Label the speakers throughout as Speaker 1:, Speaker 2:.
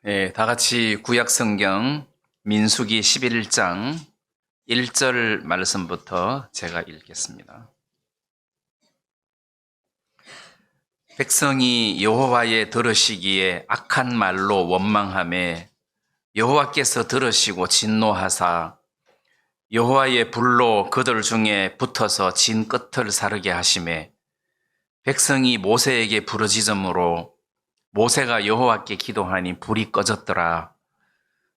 Speaker 1: 예, 다 같이 구약성경 민수기 11장 1절 말씀부터 제가 읽겠습니다. 백성이 여호와의 들으시기에 악한 말로 원망하매 여호와께서 들으시고 진노하사 여호와의 불로 그들 중에 붙어서 진 끝을 사르게 하시매 백성이 모세에게 부르짖음으로 모세가 여호와께 기도하니 불이 꺼졌더라.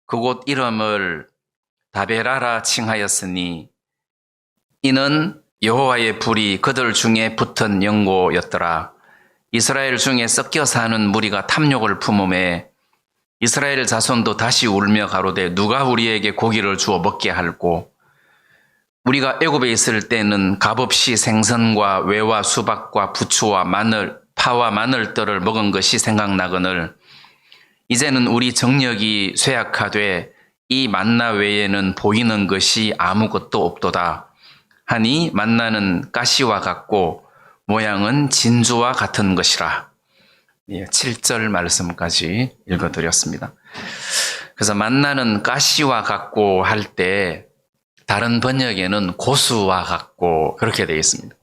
Speaker 1: 그곳 이름을 다베라라 칭하였으니 이는 여호와의 불이 그들 중에 붙은 연고였더라. 이스라엘 중에 섞여 사는 무리가 탐욕을 품음에 이스라엘 자손도 다시 울며 가로되 누가 우리에게 고기를 주어 먹게 할꼬. 우리가 애굽에 있을 때는 값없이 생선과 외와 수박과 부추와 마늘 파와 마늘들을 먹은 것이 생각나거늘 이제는 우리 정력이 쇠약하되 이 만나 외에는 보이는 것이 아무것도 없도다 하니 만나는 가시와 같고 모양은 진주와 같은 것이라. 7절 말씀까지 읽어드렸습니다. 그래서 만나는 가시와 같고 할 때 다른 번역에는 고수와 같고 그렇게 되어 있습니다.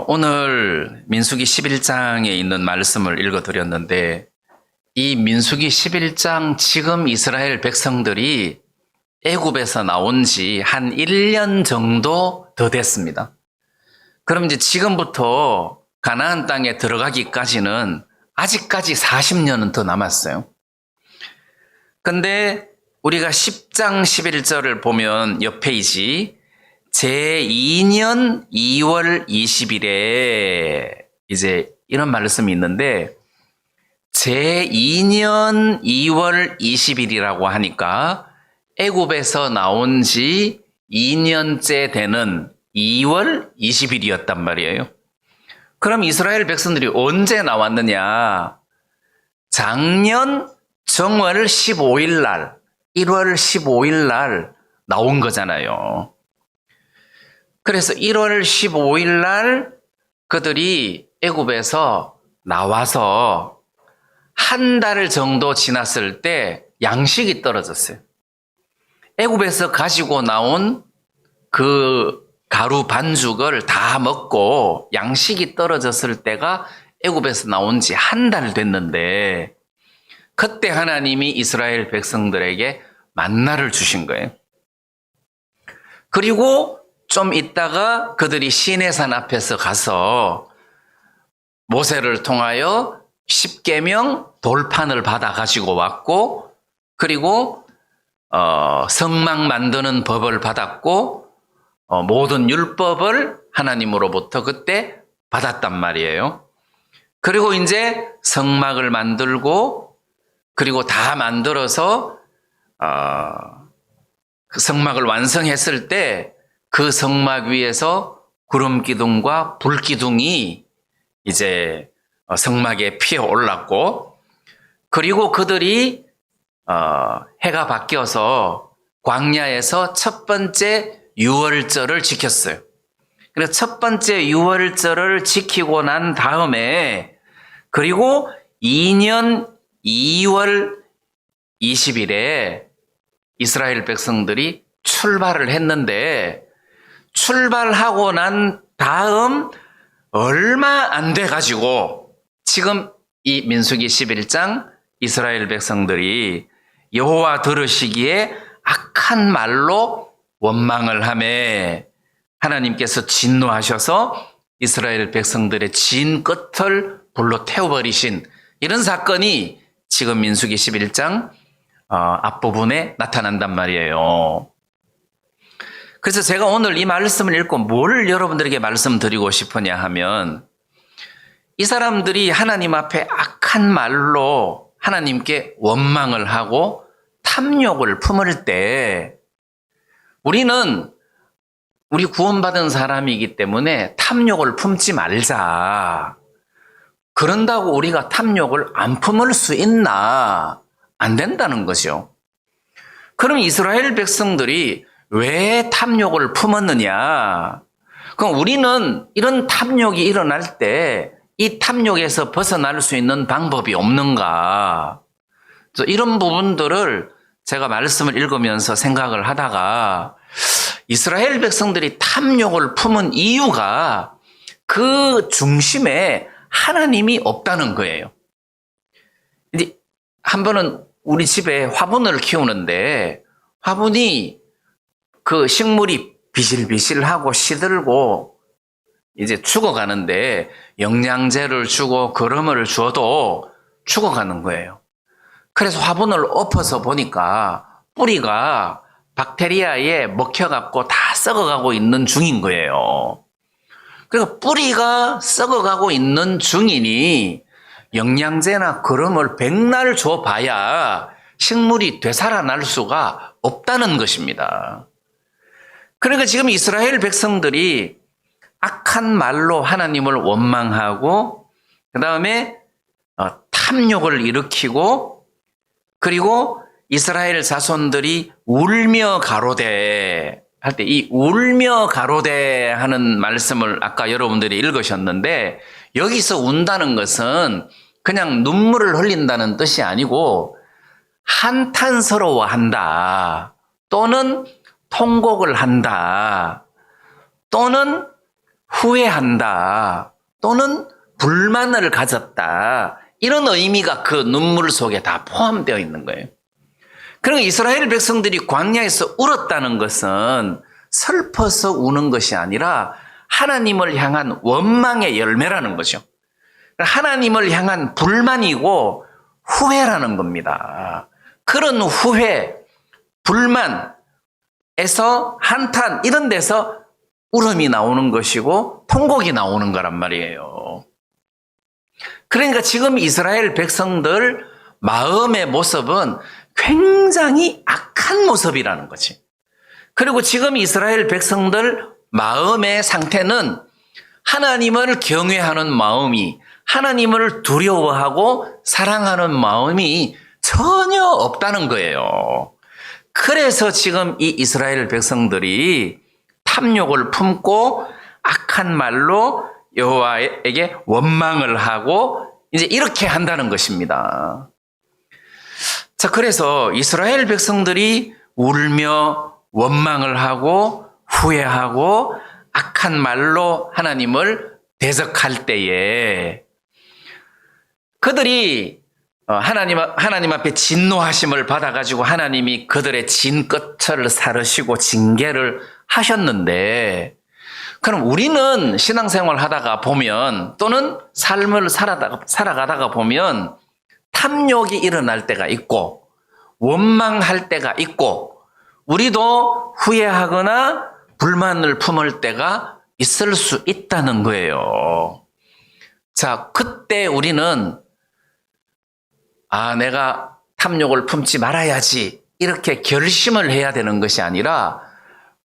Speaker 1: 오늘 민수기 11장에 있는 말씀을 읽어드렸는데 이 민수기 11장 지금 이스라엘 백성들이 애굽에서 나온 지 한 1년 정도 더 됐습니다. 그럼 이제 지금부터 가나안 땅에 들어가기까지는 아직까지 40년은 더 남았어요. 근데 우리가 10장 11절을 보면 옆 페이지 제2년 2월 20일에 이제 이런 말씀이 있는데 제2년 2월 20일이라고 하니까 애굽에서 나온 지 2년째 되는 2월 20일이었단 말이에요. 그럼 이스라엘 백성들이 언제 나왔느냐? 작년 정월 15일 날, 1월 15일 날 나온 거잖아요. 그래서 1월 15일 날 그들이 애굽에서 나와서 한 달 정도 지났을 때 양식이 떨어졌어요. 애굽에서 가지고 나온 그 가루 반죽을 다 먹고 양식이 떨어졌을 때가 애굽에서 나온 지 한 달 됐는데 그때 하나님이 이스라엘 백성들에게 만나를 주신 거예요. 그리고 좀 있다가 그들이 시내산 앞에서 가서 모세를 통하여 십계명 돌판을 받아 가지고 왔고 그리고 성막 만드는 법을 받았고 모든 율법을 하나님으로부터 그때 받았단 말이에요. 그리고 이제 성막을 만들고 그리고 다 만들어서 그 성막을 완성했을 때 그 성막 위에서 구름 기둥과 불 기둥이 이제 성막에 피어 올랐고 그리고 그들이 해가 바뀌어서 광야에서 첫 번째 유월절을 지켰어요. 그래서 첫 번째 유월절을 지키고 난 다음에 그리고 2년 2월 20일에 이스라엘 백성들이 출발을 했는데 출발하고 난 다음 얼마 안 돼가지고 지금 이 민수기 11장 이스라엘 백성들이 여호와 들으시기에 악한 말로 원망을 하며 하나님께서 진노하셔서 이스라엘 백성들의 진 끝을 불로 태워버리신 이런 사건이 지금 민수기 11장 앞부분에 나타난단 말이에요. 그래서 제가 오늘 이 말씀을 읽고 뭘 여러분들에게 말씀드리고 싶으냐 하면 이 사람들이 하나님 앞에 악한 말로 하나님께 원망을 하고 탐욕을 품을 때 우리는 우리 구원받은 사람이기 때문에 탐욕을 품지 말자. 그런다고 우리가 탐욕을 안 품을 수 있나? 안 된다는 거죠. 그럼 이스라엘 백성들이 왜 탐욕을 품었느냐? 그럼 우리는 이런 탐욕이 일어날 때 이 탐욕에서 벗어날 수 있는 방법이 없는가? 이런 부분들을 제가 말씀을 읽으면서 생각을 하다가 이스라엘 백성들이 탐욕을 품은 이유가 그 중심에 하나님이 없다는 거예요. 이제 한 번은 우리 집에 화분을 키우는데 화분이 그 식물이 비실비실하고 시들고 이제 죽어가는데 영양제를 주고 거름을 줘도 죽어가는 거예요. 그래서 화분을 엎어서 보니까 뿌리가 박테리아에 먹혀갖고 다 썩어가고 있는 중인 거예요. 그러니까 뿌리가 썩어가고 있는 중이니 영양제나 거름을 백날 줘봐야 식물이 되살아날 수가 없다는 것입니다. 그러니까 지금 이스라엘 백성들이 악한 말로 하나님을 원망하고 그 다음에 탐욕을 일으키고 그리고 이스라엘 자손들이 울며 가로되 할 때 이 울며 가로되 하는 말씀을 아까 여러분들이 읽으셨는데 여기서 운다는 것은 그냥 눈물을 흘린다는 뜻이 아니고 한탄스러워한다 또는 통곡을 한다 또는 후회한다 또는 불만을 가졌다 이런 의미가 그 눈물 속에 다 포함되어 있는 거예요. 그러니까 이스라엘 백성들이 광야에서 울었다는 것은 슬퍼서 우는 것이 아니라 하나님을 향한 원망의 열매라는 거죠. 하나님을 향한 불만이고 후회라는 겁니다. 그런 후회, 불만에서 한탄 이런 데서 울음이 나오는 것이고 통곡이 나오는 거란 말이에요. 그러니까 지금 이스라엘 백성들 마음의 모습은 굉장히 악한 모습이라는 거지. 그리고 지금 이스라엘 백성들 마음의 상태는 하나님을 경외하는 마음이 하나님을 두려워하고 사랑하는 마음이 전혀 없다는 거예요. 그래서 지금 이 이스라엘 백성들이 탐욕을 품고 악한 말로 여호와에게 원망을 하고 이제 이렇게 한다는 것입니다. 자, 그래서 이스라엘 백성들이 울며 원망을 하고 후회하고 악한 말로 하나님을 대적할 때에 그들이 하나님 앞에 진노하심을 받아가지고 하나님이 그들의 진 끝을 사르시고 징계를 하셨는데 그럼 우리는 신앙생활 하다가 보면 또는 삶을 살아가다가 보면 탐욕이 일어날 때가 있고 원망할 때가 있고 우리도 후회하거나 불만을 품을 때가 있을 수 있다는 거예요. 자, 그때 우리는 내가 탐욕을 품지 말아야지 이렇게 결심을 해야 되는 것이 아니라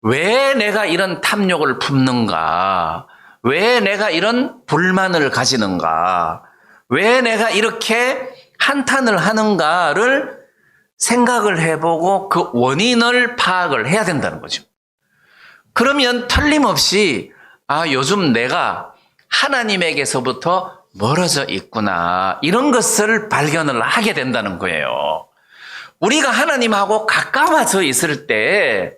Speaker 1: 왜 내가 이런 탐욕을 품는가? 왜 내가 이런 불만을 가지는가? 왜 내가 이렇게 한탄을 하는가를 생각을 해보고 그 원인을 파악을 해야 된다는 거죠. 그러면 틀림없이 요즘 내가 하나님에게서부터 멀어져 있구나 이런 것을 발견을 하게 된다는 거예요. 우리가 하나님하고 가까워져 있을 때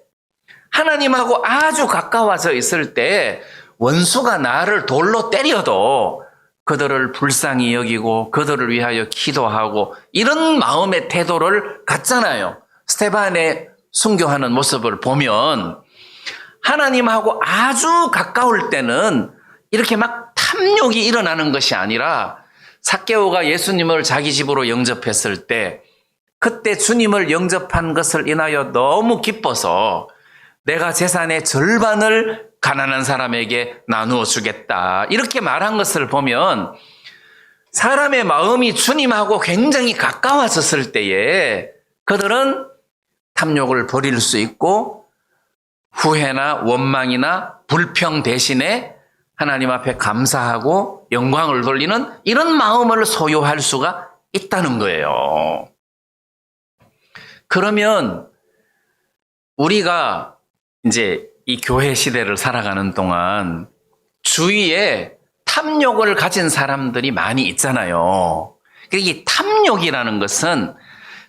Speaker 1: 하나님하고 아주 가까워져 있을 때 원수가 나를 돌로 때려도 그들을 불쌍히 여기고 그들을 위하여 기도하고 이런 마음의 태도를 갖잖아요. 스데반의 순교하는 모습을 보면 하나님하고 아주 가까울 때는 이렇게 막 탐욕이 일어나는 것이 아니라 삭개오가 예수님을 자기 집으로 영접했을 때 그때 주님을 영접한 것을 인하여 너무 기뻐서 내가 재산의 절반을 가난한 사람에게 나누어 주겠다 이렇게 말한 것을 보면 사람의 마음이 주님하고 굉장히 가까워졌을 때에 그들은 탐욕을 버릴 수 있고 후회나 원망이나 불평 대신에 하나님 앞에 감사하고 영광을 돌리는 이런 마음을 소유할 수가 있다는 거예요. 그러면 우리가 이제 이 교회 시대를 살아가는 동안 주위에 탐욕을 가진 사람들이 많이 있잖아요. 이 탐욕이라는 것은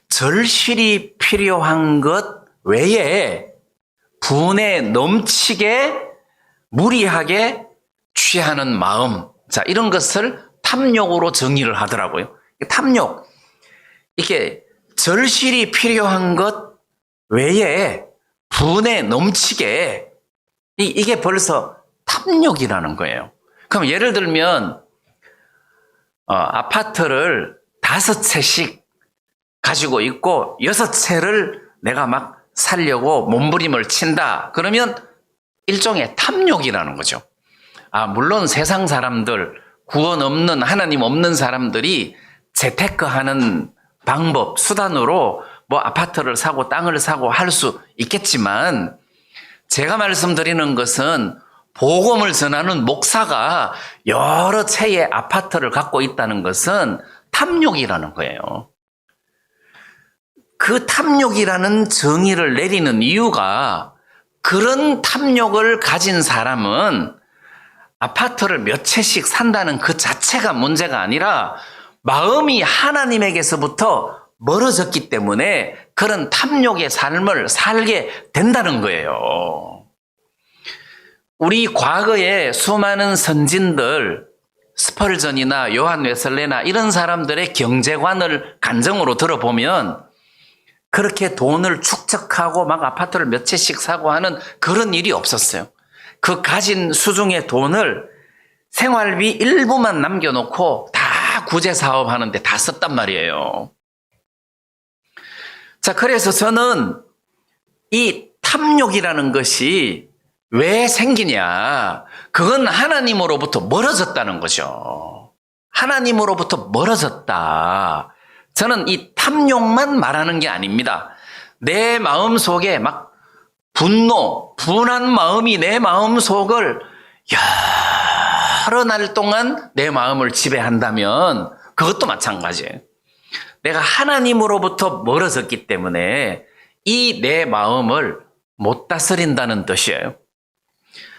Speaker 1: 절실히 필요한 것 외에 분에 넘치게 무리하게 취하는 마음. 자, 이런 것을 탐욕으로 정의를 하더라고요. 탐욕. 이게 절실히 필요한 것 외에 분에 넘치게 이게 벌써 탐욕이라는 거예요. 그럼 예를 들면 아파트를 5채씩 가지고 있고 6채를 내가 막 살려고 몸부림을 친다. 그러면 일종의 탐욕이라는 거죠. 물론 세상 사람들, 구원 없는, 하나님 없는 사람들이 재테크하는 방법, 수단으로 뭐 아파트를 사고 땅을 사고 할 수 있겠지만, 제가 말씀드리는 것은 복음을 전하는 목사가 여러 채의 아파트를 갖고 있다는 것은 탐욕이라는 거예요. 그 탐욕이라는 정의를 내리는 이유가, 그런 탐욕을 가진 사람은 아파트를 몇 채씩 산다는 그 자체가 문제가 아니라 마음이 하나님에게서부터 멀어졌기 때문에 그런 탐욕의 삶을 살게 된다는 거예요. 우리 과거에 수많은 선진들, 스펄전이나 요한 웨슬레나 이런 사람들의 경제관을 간증으로 들어보면 그렇게 돈을 축적하고 막 아파트를 몇 채씩 사고 하는 그런 일이 없었어요. 그 가진 수중의 돈을 생활비 일부만 남겨놓고 다 구제사업 하는데 다 썼단 말이에요. 자, 그래서 저는 이 탐욕이라는 것이 왜 생기냐? 그건 하나님으로부터 멀어졌다는 거죠. 하나님으로부터 멀어졌다. 저는 이 탐욕만 말하는 게 아닙니다. 내 마음 속에 막 분한 마음이 내 마음 속을 여러 날 동안 내 마음을 지배한다면 그것도 마찬가지예요. 내가 하나님으로부터 멀어졌기 때문에 이 내 마음을 못 다스린다는 뜻이에요.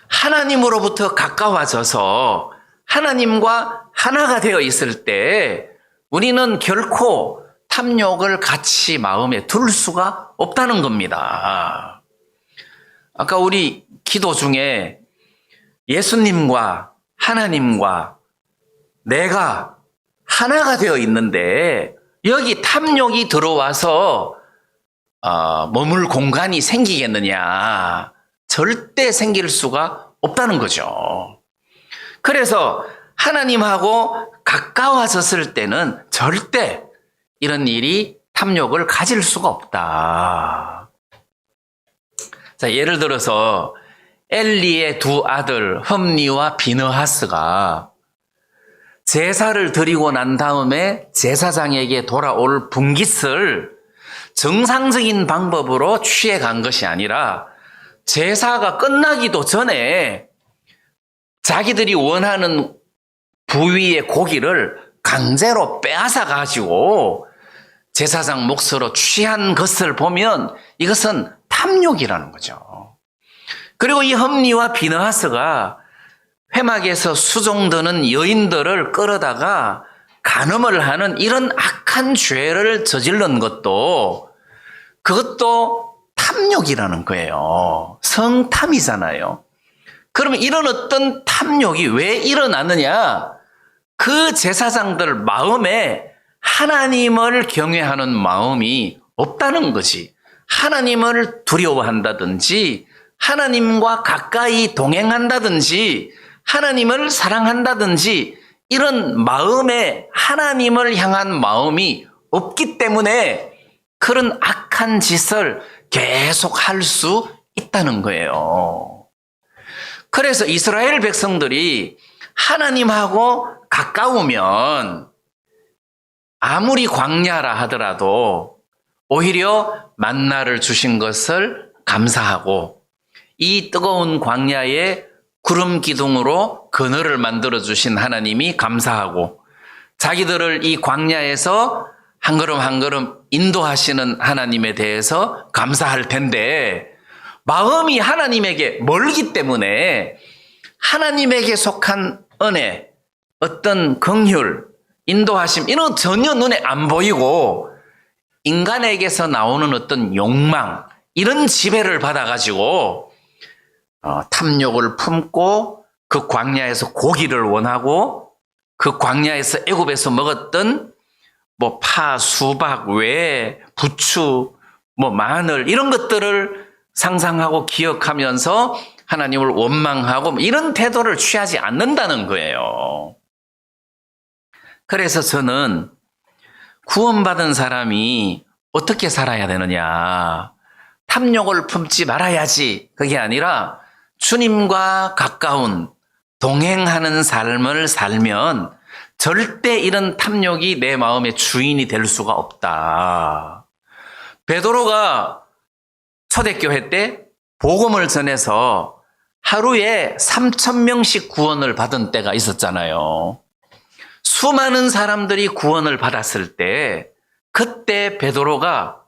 Speaker 1: 하나님으로부터 가까워져서 하나님과 하나가 되어 있을 때 우리는 결코 탐욕을 같이 마음에 둘 수가 없다는 겁니다. 아까 우리 기도 중에 예수님과 하나님과 내가 하나가 되어 있는데 여기 탐욕이 들어와서 머물 공간이 생기겠느냐? 절대 생길 수가 없다는 거죠. 그래서 하나님하고 가까워졌을 때는 절대 이런 일이 탐욕을 가질 수가 없다. 자, 예를 들어서 엘리의 두 아들 흠니와 비느하스가 제사를 드리고 난 다음에 제사장에게 돌아올 분깃을 정상적인 방법으로 취해 간 것이 아니라 제사가 끝나기도 전에 자기들이 원하는 부위의 고기를 강제로 빼앗아 가지고 제사장 몫으로 취한 것을 보면 이것은 탐욕이라는 거죠. 그리고 이 흠니와 비느하스가 회막에서 수종드는 여인들을 끌어다가 간음을 하는 이런 악한 죄를 저지른 것도 그것도 탐욕이라는 거예요. 성탐이잖아요. 그러면 이런 어떤 탐욕이 왜 일어나느냐? 그 제사장들 마음에 하나님을 경외하는 마음이 없다는 거지. 하나님을 두려워한다든지 하나님과 가까이 동행한다든지 하나님을 사랑한다든지 이런 마음에 하나님을 향한 마음이 없기 때문에 그런 악한 짓을 계속 할 수 있다는 거예요. 그래서 이스라엘 백성들이 하나님하고 가까우면 아무리 광야라 하더라도 오히려 만나를 주신 것을 감사하고 이 뜨거운 광야에 구름 기둥으로 그늘을 만들어 주신 하나님이 감사하고 자기들을 이 광야에서 한 걸음 한 걸음 인도하시는 하나님에 대해서 감사할 텐데 마음이 하나님에게 멀기 때문에 하나님에게 속한 은혜, 어떤 긍휼, 인도하심 이런 건 전혀 눈에 안 보이고 인간에게서 나오는 어떤 욕망 이런 지배를 받아가지고 탐욕을 품고 그 광야에서 고기를 원하고 그 광야에서 애굽에서 먹었던 뭐 파, 수박, 외, 부추, 뭐 마늘 이런 것들을 상상하고 기억하면서 하나님을 원망하고 뭐 이런 태도를 취하지 않는다는 거예요. 그래서 저는 구원받은 사람이 어떻게 살아야 되느냐. 탐욕을 품지 말아야지. 그게 아니라 주님과 가까운 동행하는 삶을 살면 절대 이런 탐욕이 내 마음의 주인이 될 수가 없다. 베드로가 초대교회 때 복음을 전해서 하루에 3,000명씩 구원을 받은 때가 있었잖아요. 수많은 사람들이 구원을 받았을 때 그때 베드로가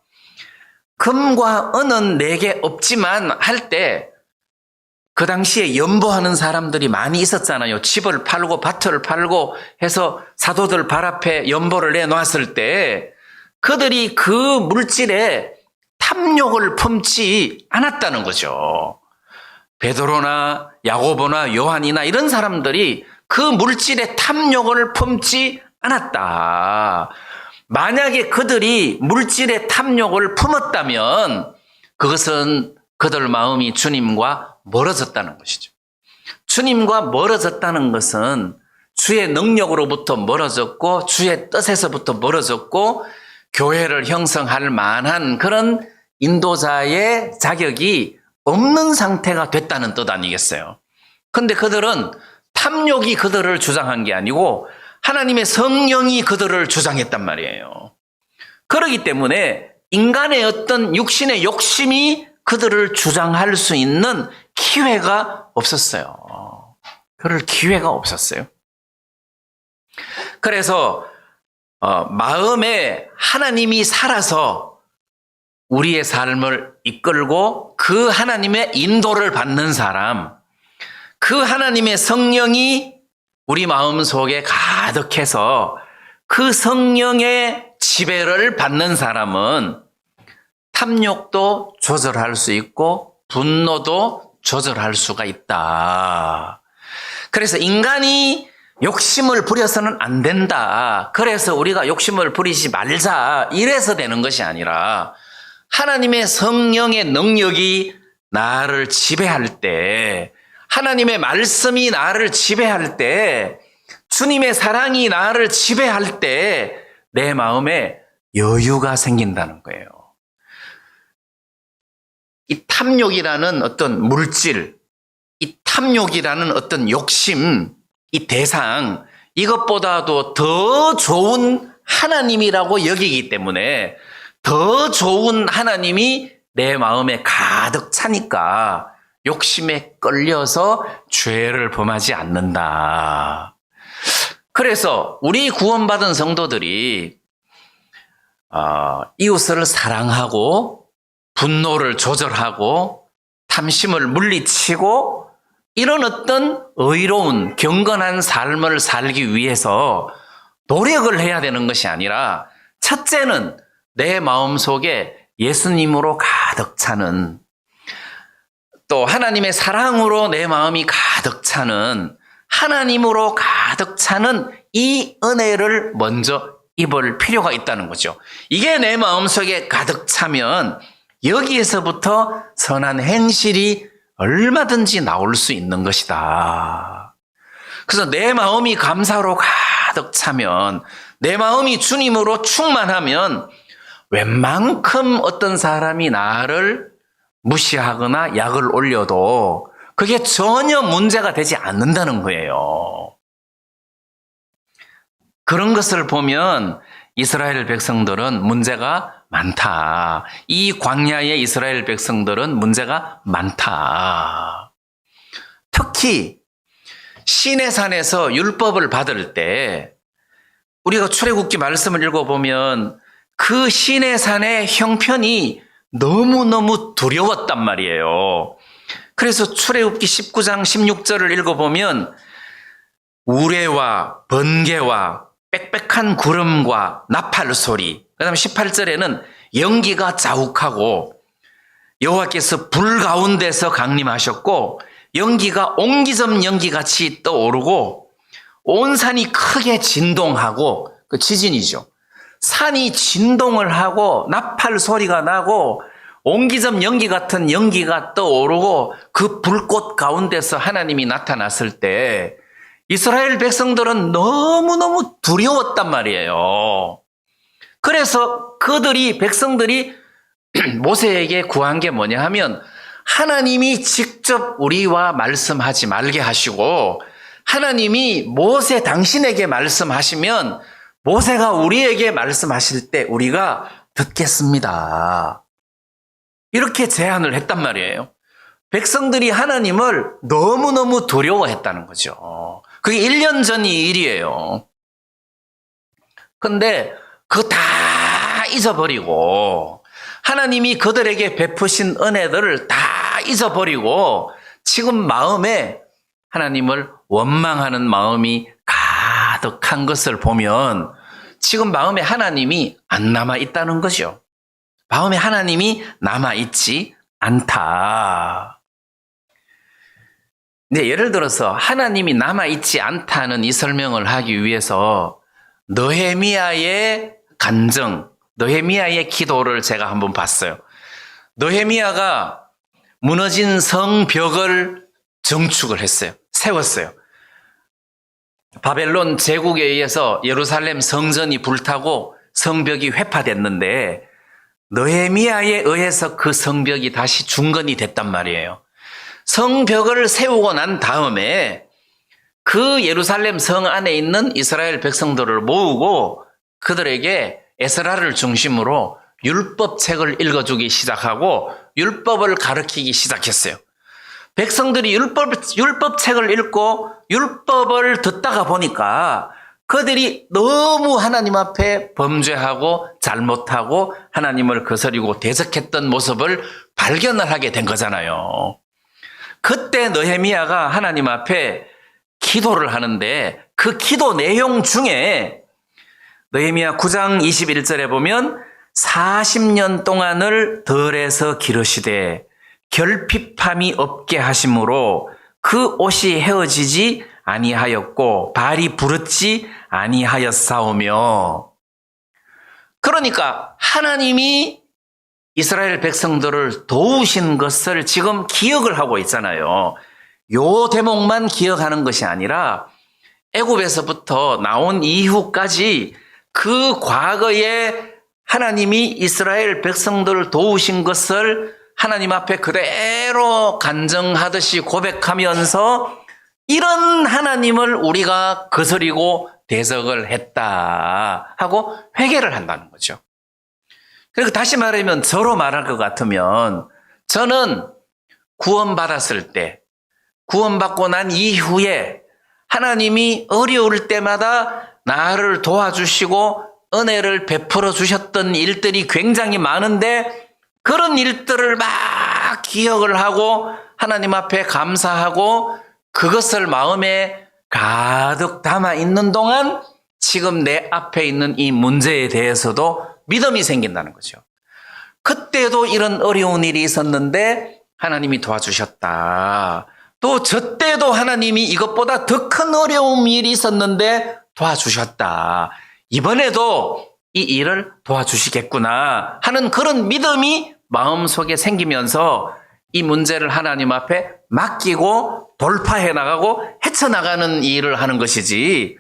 Speaker 1: 금과 은은 내게 없지만 할 때 그 당시에 연보하는 사람들이 많이 있었잖아요. 집을 팔고 밭을 팔고 해서 사도들 발 앞에 연보를 내놓았을 때 그들이 그 물질에 탐욕을 품지 않았다는 거죠. 베드로나 야고보나 요한이나 이런 사람들이 그 물질에 탐욕을 품지 않았다. 만약에 그들이 물질의 탐욕을 품었다면 그것은 그들 마음이 주님과 멀어졌다는 것이죠. 주님과 멀어졌다는 것은 주의 능력으로부터 멀어졌고 주의 뜻에서부터 멀어졌고 교회를 형성할 만한 그런 인도자의 자격이 없는 상태가 됐다는 뜻 아니겠어요? 그런데 그들은 탐욕이 그들을 주장한 게 아니고 하나님의 성령이 그들을 주장했단 말이에요. 그렇기 때문에 인간의 어떤 육신의 욕심이 그들을 주장할 수 있는 기회가 없었어요. 그럴 기회가 없었어요. 그래서 마음에 하나님이 살아서 우리의 삶을 이끌고 그 하나님의 인도를 받는 사람, 그 하나님의 성령이 우리 마음 속에 가득해서 그 성령의 지배를 받는 사람은 탐욕도 조절할 수 있고 분노도 조절할 수가 있다. 그래서 인간이 욕심을 부려서는 안 된다. 그래서 우리가 욕심을 부리지 말자. 이래서 되는 것이 아니라 하나님의 성령의 능력이 나를 지배할 때, 하나님의 말씀이 나를 지배할 때, 주님의 사랑이 나를 지배할 때 내 마음에 여유가 생긴다는 거예요. 이 탐욕이라는 어떤 물질, 이 탐욕이라는 어떤 욕심, 이 대상, 이것보다도 더 좋은 하나님이라고 여기기 때문에 더 좋은 하나님이 내 마음에 가득 차니까 욕심에 끌려서 죄를 범하지 않는다. 그래서 우리 구원받은 성도들이 이웃을 사랑하고 분노를 조절하고 탐심을 물리치고 이런 어떤 의로운 경건한 삶을 살기 위해서 노력을 해야 되는 것이 아니라 첫째는 내 마음속에 예수님으로 가득 차는, 또 하나님의 사랑으로 내 마음이 가득 차는, 하나님으로 가득 차는 이 은혜를 먼저 입을 필요가 있다는 거죠. 이게 내 마음속에 가득 차면 여기에서부터 선한 행실이 얼마든지 나올 수 있는 것이다. 그래서 내 마음이 감사로 가득 차면, 내 마음이 주님으로 충만하면 웬만큼 어떤 사람이 나를 무시하거나 약을 올려도 그게 전혀 문제가 되지 않는다는 거예요. 그런 것을 보면 이스라엘 백성들은 문제가 많다. 이 광야의 이스라엘 백성들은 문제가 많다. 특히 시내산에서 율법을 받을 때 우리가 출애굽기 말씀을 읽어보면 그 시내산의 형편이 너무너무 두려웠단 말이에요. 그래서 출애굽기 19장 16절을 읽어보면 우레와 번개와 빽빽한 구름과 나팔 소리, 그 다음에 18절에는 연기가 자욱하고 여호와께서 불 가운데서 강림하셨고 연기가 옹기점 연기같이 떠오르고 온 산이 크게 진동하고, 그 지진이죠. 산이 진동을 하고 나팔 소리가 나고 옹기점 연기 같은 연기가 떠오르고 그 불꽃 가운데서 하나님이 나타났을 때 이스라엘 백성들은 너무너무 두려웠단 말이에요. 그래서 백성들이 모세에게 구한 게 뭐냐 하면 하나님이 직접 우리와 말씀하지 말게 하시고 하나님이 모세 당신에게 말씀하시면 모세가 우리에게 말씀하실 때 우리가 듣겠습니다. 이렇게 제안을 했단 말이에요. 백성들이 하나님을 너무너무 두려워했다는 거죠. 그게 1년 전 일이에요. 근데 그거 다 잊어버리고 하나님이 그들에게 베푸신 은혜들을 다 잊어버리고 지금 마음에 하나님을 원망하는 마음이 가득한 것을 보면 지금 마음에 하나님이 안 남아있다는 거죠. 마음에 하나님이 남아있지 않다. 네, 예를 들어서 하나님이 남아있지 않다는 이 설명을 하기 위해서 느헤미야의 간증, 느헤미야의 기도를 제가 한번 봤어요. 느헤미야가 무너진 성벽을 정축을 했어요. 세웠어요. 바벨론 제국에 의해서 예루살렘 성전이 불타고 성벽이 회파됐는데 느헤미야에 의해서 그 성벽이 다시 중건이 됐단 말이에요. 성벽을 세우고 난 다음에 그 예루살렘 성 안에 있는 이스라엘 백성들을 모으고 그들에게 에스라를 중심으로 율법책을 읽어주기 시작하고 율법을 가르치기 시작했어요. 백성들이 율법책을 읽고 율법을 듣다가 보니까 그들이 너무 하나님 앞에 범죄하고 잘못하고 하나님을 거스리고 대적했던 모습을 발견을 하게 된 거잖아요. 그때 느헤미야가 하나님 앞에 기도를 하는데 그 기도 내용 중에 느헤미야 9장 21절에 보면 40년 동안을 들에서 기르시되 결핍함이 없게 하심으로 그 옷이 헤어지지 아니하였고 발이 부르지 아니하였사오며, 그러니까 하나님이 이스라엘 백성들을 도우신 것을 지금 기억을 하고 있잖아요. 요 대목만 기억하는 것이 아니라 애굽에서부터 나온 이후까지 그 과거에 하나님이 이스라엘 백성들을 도우신 것을 하나님 앞에 그대로 간증하듯이 고백하면서 이런 하나님을 우리가 거스리고 대적을 했다 하고 회개를 한다는 거죠. 그리고 다시 말하면 저로 말할 것 같으면 저는 구원받았을 때, 구원받고 난 이후에 하나님이 어려울 때마다 나를 도와주시고 은혜를 베풀어 주셨던 일들이 굉장히 많은데 그런 일들을 막 기억을 하고 하나님 앞에 감사하고 그것을 마음에 가득 담아 있는 동안 지금 내 앞에 있는 이 문제에 대해서도 믿음이 생긴다는 거죠. 그때도 이런 어려운 일이 있었는데 하나님이 도와주셨다. 또 저 때도 하나님이 이것보다 더 큰 어려운 일이 있었는데 도와주셨다. 이번에도 이 일을 도와주시겠구나 하는 그런 믿음이 마음속에 생기면서 이 문제를 하나님 앞에 맡기고 돌파해 나가고 헤쳐나가는 일을 하는 것이지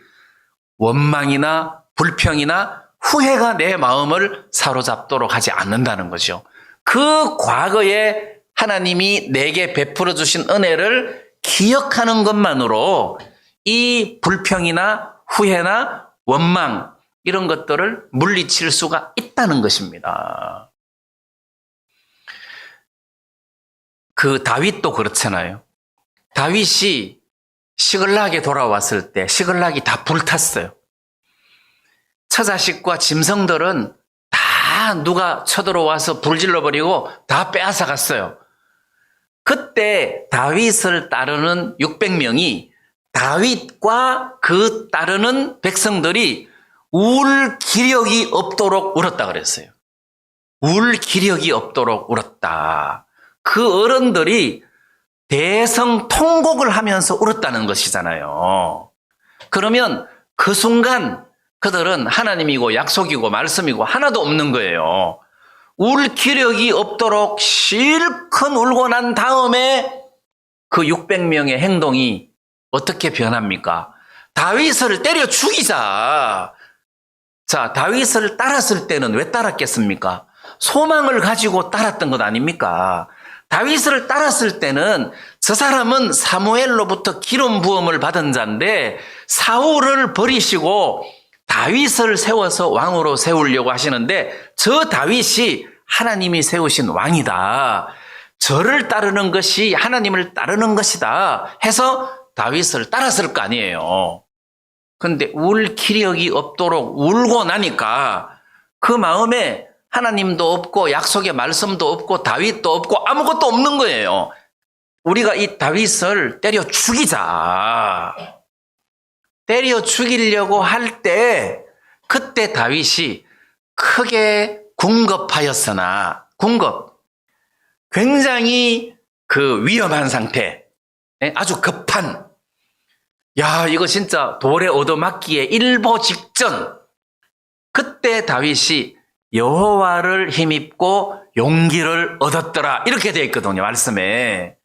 Speaker 1: 원망이나 불평이나 후회가 내 마음을 사로잡도록 하지 않는다는 거죠. 그 과거에 하나님이 내게 베풀어 주신 은혜를 기억하는 것만으로 이 불평이나 후회나 원망 이런 것들을 물리칠 수가 있다는 것입니다. 그 다윗도 그렇잖아요. 다윗이 시글락에 돌아왔을 때 시글락이 다 불탔어요. 처자식과 짐승들은 다 누가 쳐들어와서 불질러버리고 다 빼앗아 갔어요. 그때 다윗을 따르는 600명이 다윗과 그 따르는 백성들이 울 기력이 없도록 울었다 그랬어요. 울 기력이 없도록 울었다. 그 어른들이 대성통곡을 하면서 울었다는 것이잖아요. 그러면 그 순간 그들은 하나님이고 약속이고 말씀이고 하나도 없는 거예요. 울 기력이 없도록 실컷 울고 난 다음에 그 600명의 행동이 어떻게 변합니까? 다윗을 때려 죽이자. 자, 다윗을 따랐을 때는 왜 따랐겠습니까? 소망을 가지고 따랐던 것 아닙니까? 다윗을 따랐을 때는 저 사람은 사무엘로부터 기름 부음을 받은 자인데 사울을 버리시고 다윗을 세워서 왕으로 세우려고 하시는데 저 다윗이 하나님이 세우신 왕이다. 저를 따르는 것이 하나님을 따르는 것이다 해서 다윗을 따랐을 거 아니에요. 그런데 울 기력이 없도록 울고 나니까 그 마음에 하나님도 없고 약속의 말씀도 없고 다윗도 없고 아무것도 없는 거예요. 우리가 이 다윗을 때려 죽이자. 때려 죽이려고 할 때 그때 다윗이 크게 궁겁하였으나 굉장히 그 위험한 상태, 아주 급한, 야, 이거 진짜 돌에 얻어맞기에 일보 직전. 그때 다윗이 여호와를 힘입고 용기를 얻었더라. 이렇게 되어 있거든요, 말씀에.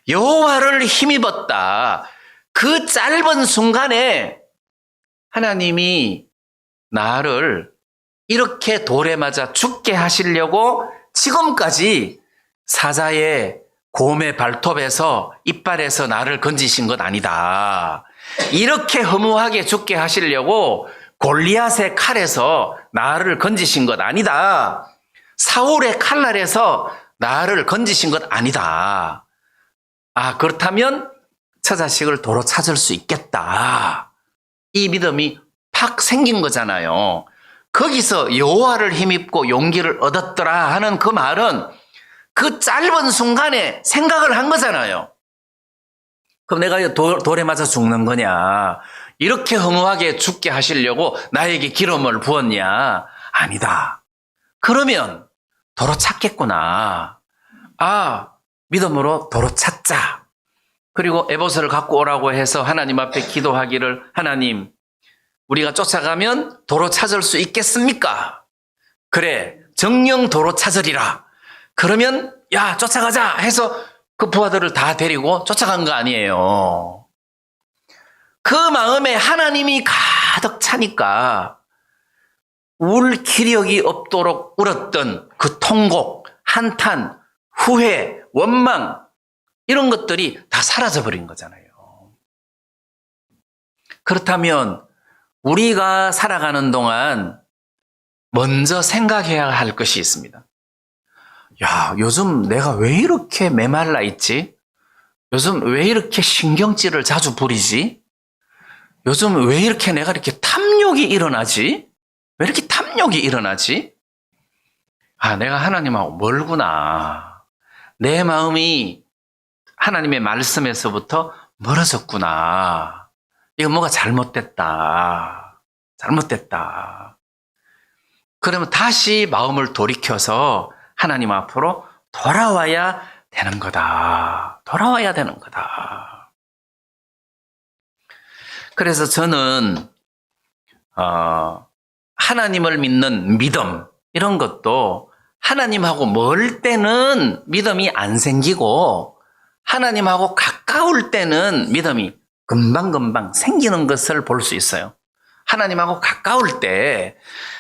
Speaker 1: 여호와를 힘입었다. 그 짧은 순간에 하나님이 나를 이렇게 돌에 맞아 죽게 하시려고 지금까지 사자의 곰의 발톱에서 이빨에서 나를 건지신 것 아니다. 이렇게 허무하게 죽게 하시려고 골리앗의 칼에서 나를 건지신 것 아니다. 사울의 칼날에서 나를 건지신 것 아니다. 아, 그렇다면 저 자식을 도로 찾을 수 있겠다. 이 믿음이 팍 생긴 거잖아요. 거기서 여호와를 힘입고 용기를 얻었더라 하는 그 말은 그 짧은 순간에 생각을 한 거잖아요. 그럼 내가 돌에 맞아 죽는 거냐? 이렇게 허무하게 죽게 하시려고 나에게 기름을 부었냐? 아니다. 그러면 도로 찾겠구나. 아, 믿음으로 도로 찾자. 그리고 에봇을 갖고 오라고 해서 하나님 앞에 기도하기를, 하나님, 우리가 쫓아가면 도로 찾을 수 있겠습니까? 그래, 정령 도로 찾으리라. 그러면 야, 쫓아가자 해서 그 부하들을 다 데리고 쫓아간 거 아니에요. 그 마음에 하나님이 가득 차니까 울 기력이 없도록 울었던 그 통곡, 한탄, 후회, 원망 이런 것들이 다 사라져 버린 거잖아요. 그렇다면 우리가 살아가는 동안 먼저 생각해야 할 것이 있습니다. 야, 요즘 내가 왜 이렇게 메말라 있지? 요즘 왜 이렇게 신경질을 자주 부리지? 요즘 왜 이렇게 내가 이렇게 탐욕이 일어나지? 왜 이렇게 탐욕이 일어나지? 아, 내가 하나님하고 멀구나. 내 마음이 하나님의 말씀에서부터 멀어졌구나. 이거 뭐가 잘못됐다. 그러면 다시 마음을 돌이켜서 하나님 앞으로 돌아와야 되는 거다. 그래서 저는 하나님을 믿는 믿음 이런 것도 하나님하고 멀 때는 믿음이 안 생기고 하나님하고 가까울 때는 믿음이 금방금방 생기는 것을 볼 수 있어요. 하나님하고 가까울 때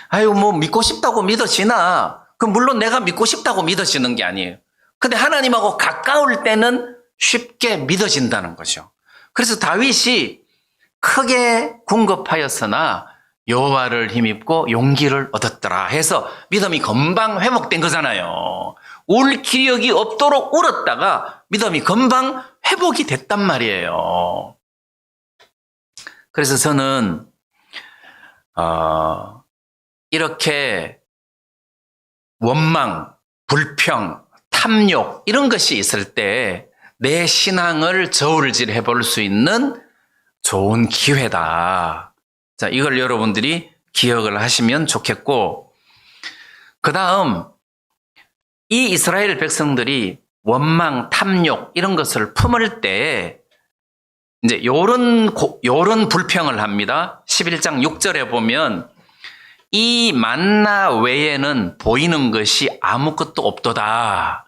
Speaker 1: 아유 뭐 믿고 싶다고 믿어지나? 그럼 물론 내가 믿고 싶다고 믿어지는 게 아니에요. 근데 하나님하고 가까울 때는 쉽게 믿어진다는 거죠. 그래서 다윗이 크게 궁급하였으나 여호와를 힘입고 용기를 얻었더라 해서 믿음이 금방 회복된 거잖아요. 울 기력이 없도록 울었다가 믿음이 금방 회복이 됐단 말이에요. 그래서 저는 이렇게 원망, 불평, 탐욕 이런 것이 있을 때 내 신앙을 저울질해 볼 수 있는 좋은 기회다. 자, 이걸 여러분들이 기억을 하시면 좋겠고, 그 다음, 이 이스라엘 백성들이 원망, 탐욕, 이런 것을 품을 때, 이제 요런 불평을 합니다. 11장 6절에 보면, 이 만나 외에는 보이는 것이 아무것도 없도다.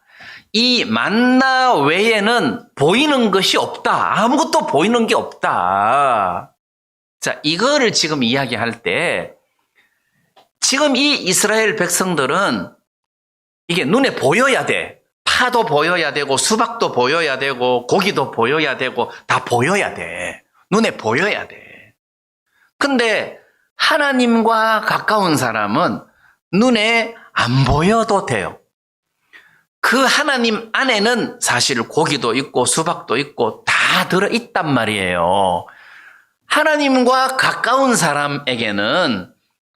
Speaker 1: 이 만나 외에는 보이는 것이 없다. 아무것도 보이는 게 없다. 자, 이거를 지금 이야기할 때, 지금 이 이스라엘 백성들은 이게 눈에 보여야 돼. 파도 보여야 되고, 수박도 보여야 되고, 고기도 보여야 되고, 다 보여야 돼. 눈에 보여야 돼. 근데 하나님과 가까운 사람은 눈에 안 보여도 돼요. 그 하나님 안에는 사실 고기도 있고 수박도 있고 다 들어있단 말이에요. 하나님과 가까운 사람에게는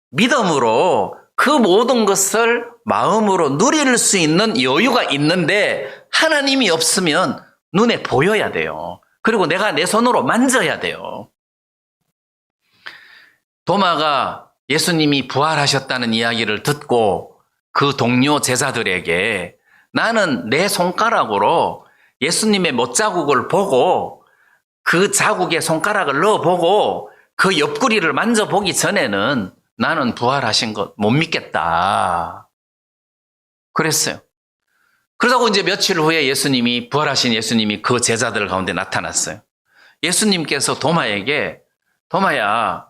Speaker 1: 믿음으로 그 모든 것을 마음으로 누릴 수 있는 여유가 있는데 하나님이 없으면 눈에 보여야 돼요. 그리고 내가 내 손으로 만져야 돼요. 도마가 예수님이 부활하셨다는 이야기를 듣고 그 동료 제자들에게 나는 내 손가락으로 예수님의 못자국을 보고 그 자국에 손가락을 넣어보고 그 옆구리를 만져보기 전에는 나는 부활하신 것 못 믿겠다. 그랬어요. 그러다고 이제 며칠 후에 부활하신 예수님이 그 제자들 가운데 나타났어요. 예수님께서 도마에게 도마야,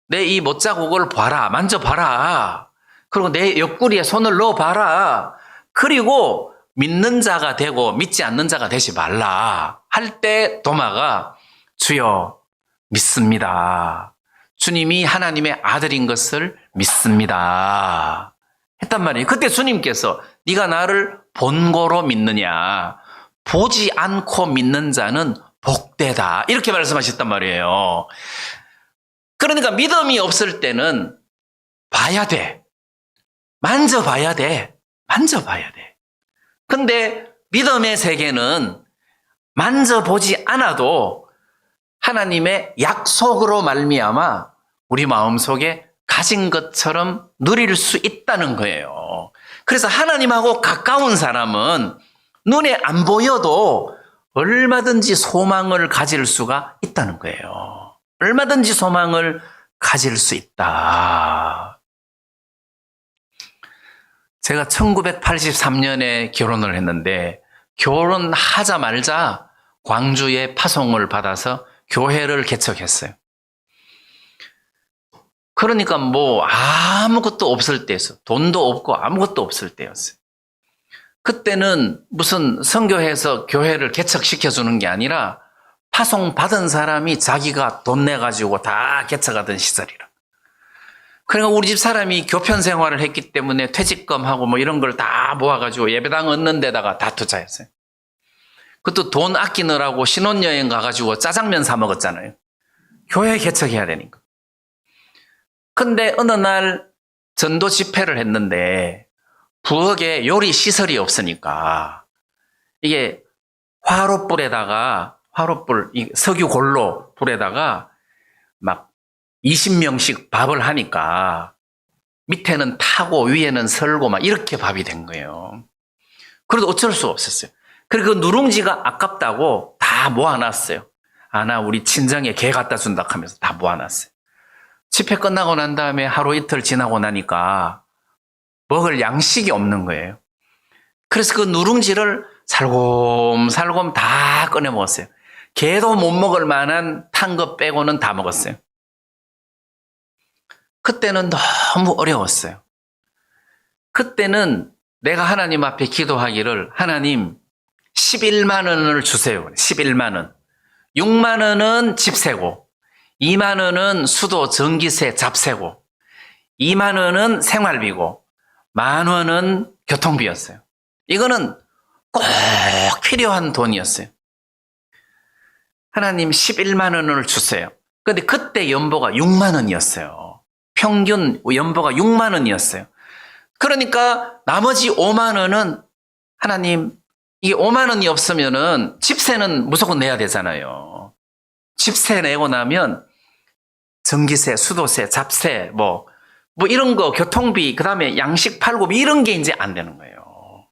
Speaker 1: 내 이 못자국을 봐라, 만져봐라. 그리고 내 옆구리에 손을 넣어봐라. 그리고 믿는 자가 되고 믿지 않는 자가 되지 말라. 할 때 도마가 주여 믿습니다. 주님이 하나님의 아들인 것을 믿습니다. 했단 말이에요. 그때 주님께서 네가 나를 본고로 믿느냐. 보지 않고 믿는 자는 복되다. 이렇게 말씀하셨단 말이에요. 그러니까 믿음이 없을 때는 봐야 돼. 만져봐야 돼. 만져봐야 돼. 근데 믿음의 세계는 만져보지 않아도 하나님의 약속으로 말미암아 우리 마음속에 가진 것처럼 누릴 수 있다는 거예요. 그래서 하나님하고 가까운 사람은 눈에 안 보여도 얼마든지 소망을 가질 수가 있다는 거예요. 얼마든지 소망을 가질 수 있다. 제가 1983년에 결혼을 했는데 결혼하자마자 광주에 파송을 받아서 교회를 개척했어요. 그러니까 뭐 아무것도 없을 때였어요. 돈도 없고 아무것도 없을 때였어요. 그때는 무슨 선교회에서 교회를 개척시켜주는 게 아니라 파송 받은 사람이 자기가 돈 내가지고 다 개척하던 시절이라. 그러니까 우리 집 사람이 교편 생활을 했기 때문에 퇴직금하고 뭐 이런 걸 다 모아가지고 예배당 얻는 데다가 다 투자했어요. 그것도 돈 아끼느라고 신혼여행 가가지고 짜장면 사 먹었잖아요. 교회 개척해야 되니까. 근데 어느 날 전도 집회를 했는데 부엌에 요리 시설이 없으니까 이게 석유 골로 불에다가 막 20명씩 밥을 하니까 밑에는 타고 위에는 설고 막 이렇게 밥이 된 거예요. 그래도 어쩔 수 없었어요. 그리고 그 누룽지가 아깝다고 다 모아놨어요. 나 우리 친정에 개 갖다 준다 하면서 다 모아놨어요. 집회 끝나고 난 다음에 하루 이틀 지나고 나니까 먹을 양식이 없는 거예요. 그래서 그 누룽지를 살곰살곰 다 꺼내 먹었어요. 개도 못 먹을 만한 탄 거 빼고는 다 먹었어요. 그때는 너무 어려웠어요. 그때는 내가 하나님 앞에 기도하기를 하나님 11만 원을 주세요. 11만 원. 6만 원은 집세고 2만 원은 수도 전기세 잡세고 2만 원은 생활비고 1만 원은 교통비였어요. 이거는 꼭 필요한 돈이었어요. 하나님 11만 원을 주세요. 그런데 그때 연보가 6만 원이었어요. 평균 연보가 6만 원이었어요. 그러니까 나머지 5만 원은 하나님, 이게 5만 원이 없으면은 집세는 무조건 내야 되잖아요. 집세 내고 나면 전기세, 수도세, 잡세, 뭐 이런 거, 교통비, 그 다음에 양식 팔고 이런 게 이제 안 되는 거예요.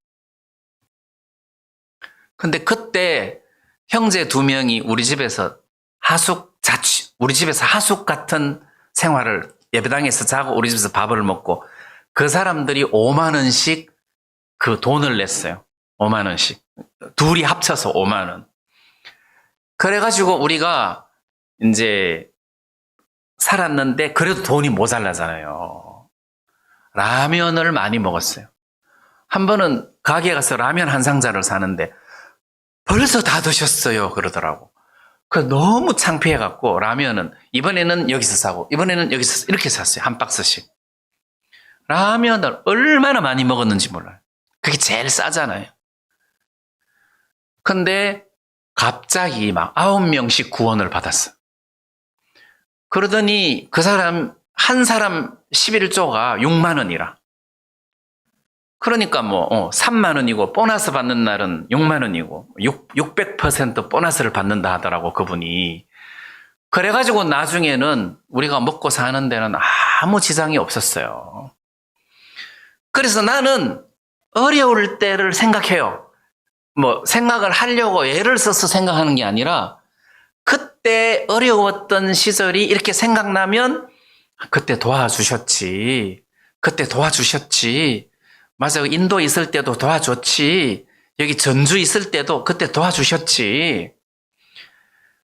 Speaker 1: 근데 그때 형제 2명이 우리 집에서 우리 집에서 하숙 같은 생활을 예배당에서 자고 우리 집에서 밥을 먹고 그 사람들이 5만 원씩 그 돈을 냈어요. 5만 원씩. 둘이 합쳐서 5만 원. 그래가지고 우리가 이제 살았는데 그래도 돈이 모자라잖아요. 라면을 많이 먹었어요. 한 번은 가게 가서 라면 한 상자를 사는데 벌써 다 드셨어요 그러더라고. 그 너무 창피해갖고 라면은 이번에는 여기서 사고 이번에는 여기서 이렇게 샀어요. 한 박스씩. 라면을 얼마나 많이 먹었는지 몰라요. 그게 제일 싸잖아요. 근데 갑자기 막 9명씩 구원을 받았어. 그러더니 그 사람 한 사람 11조가 6만 원이라. 그러니까 3만 원이고 보너스 받는 날은 6만 원이고 600% 보너스를 받는다 하더라고 그분이. 그래가지고 나중에는 우리가 먹고 사는 데는 아무 지장이 없었어요. 그래서 나는 어려울 때를 생각해요. 생각을 하려고 애를 써서 생각하는 게 아니라 그때 어려웠던 시절이 이렇게 생각나면 그때 도와주셨지. 그때 도와주셨지. 맞아. 인도 있을 때도 도와줬지. 여기 전주 있을 때도 그때 도와주셨지.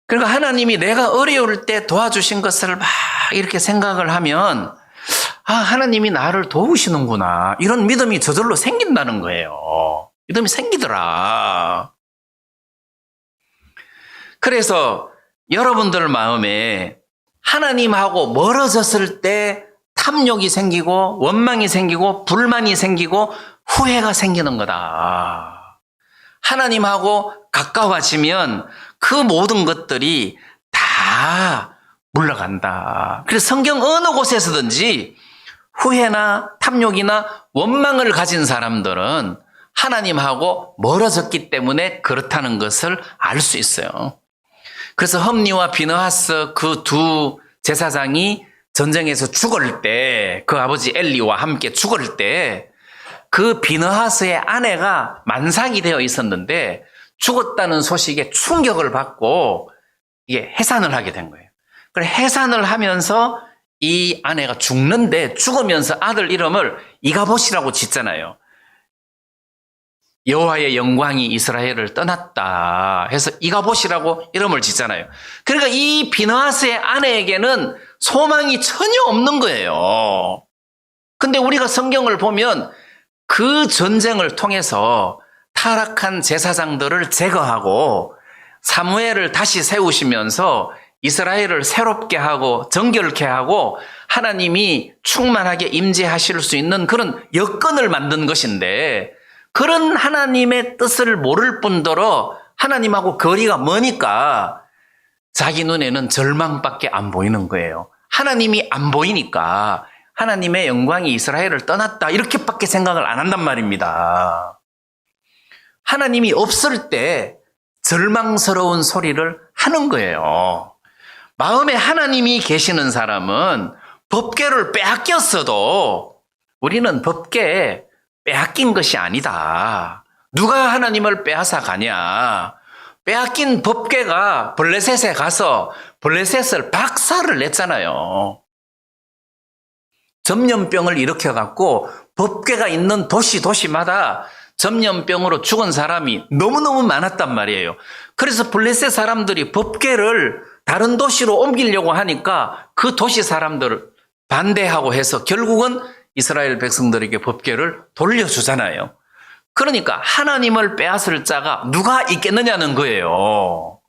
Speaker 1: 그러니까 하나님이 내가 어려울 때 도와주신 것을 막 이렇게 생각을 하면 하나님이 나를 도우시는구나. 이런 믿음이 저절로 생긴다는 거예요. 믿음이 생기더라. 그래서 여러분들 마음에 하나님하고 멀어졌을 때 탐욕이 생기고 원망이 생기고 불만이 생기고 후회가 생기는 거다. 하나님하고 가까워지면 그 모든 것들이 다 물러간다. 그래서 성경 어느 곳에서든지 후회나 탐욕이나 원망을 가진 사람들은 하나님하고 멀어졌기 때문에 그렇다는 것을 알 수 있어요. 그래서 험리와 비느하스 그 두 제사장이 전쟁에서 죽을 때, 그 아버지 엘리와 함께 죽을 때, 그 비느하스의 아내가 만삭이 되어 있었는데 죽었다는 소식에 충격을 받고 이게 해산을 하게 된 거예요. 그래 해산을 하면서 이 아내가 죽는데 죽으면서 아들 이름을 이가봇이라고 짓잖아요. 여호와의 영광이 이스라엘을 떠났다 해서 이가봇이라고 이름을 짓잖아요. 그러니까 이 비느하스의 아내에게는 소망이 전혀 없는 거예요. 근데 우리가 성경을 보면 그 전쟁을 통해서 타락한 제사장들을 제거하고 사무엘을 다시 세우시면서 이스라엘을 새롭게 하고 정결케 하고 하나님이 충만하게 임재하실 수 있는 그런 여건을 만든 것인데 그런 하나님의 뜻을 모를 뿐더러 하나님하고 거리가 머니까 자기 눈에는 절망밖에 안 보이는 거예요. 하나님이 안 보이니까 하나님의 영광이 이스라엘을 떠났다 이렇게밖에 생각을 안 한단 말입니다. 하나님이 없을 때 절망스러운 소리를 하는 거예요. 마음에 하나님이 계시는 사람은 법궤를 빼앗겼어도 우리는 법궤 빼앗긴 것이 아니다. 누가 하나님을 빼앗아 가냐. 빼앗긴 법궤가 블레셋에 가서 블레셋을 박살을 냈잖아요. 전염병을 일으켜갖고 법궤가 있는 도시마다 전염병으로 죽은 사람이 너무너무 많았단 말이에요. 그래서 블레셋 사람들이 법궤를 다른 도시로 옮기려고 하니까 그 도시 사람들을 반대하고 해서 결국은 이스라엘 백성들에게 법궤를 돌려주잖아요. 그러니까 하나님을 빼앗을 자가 누가 있겠느냐는 거예요.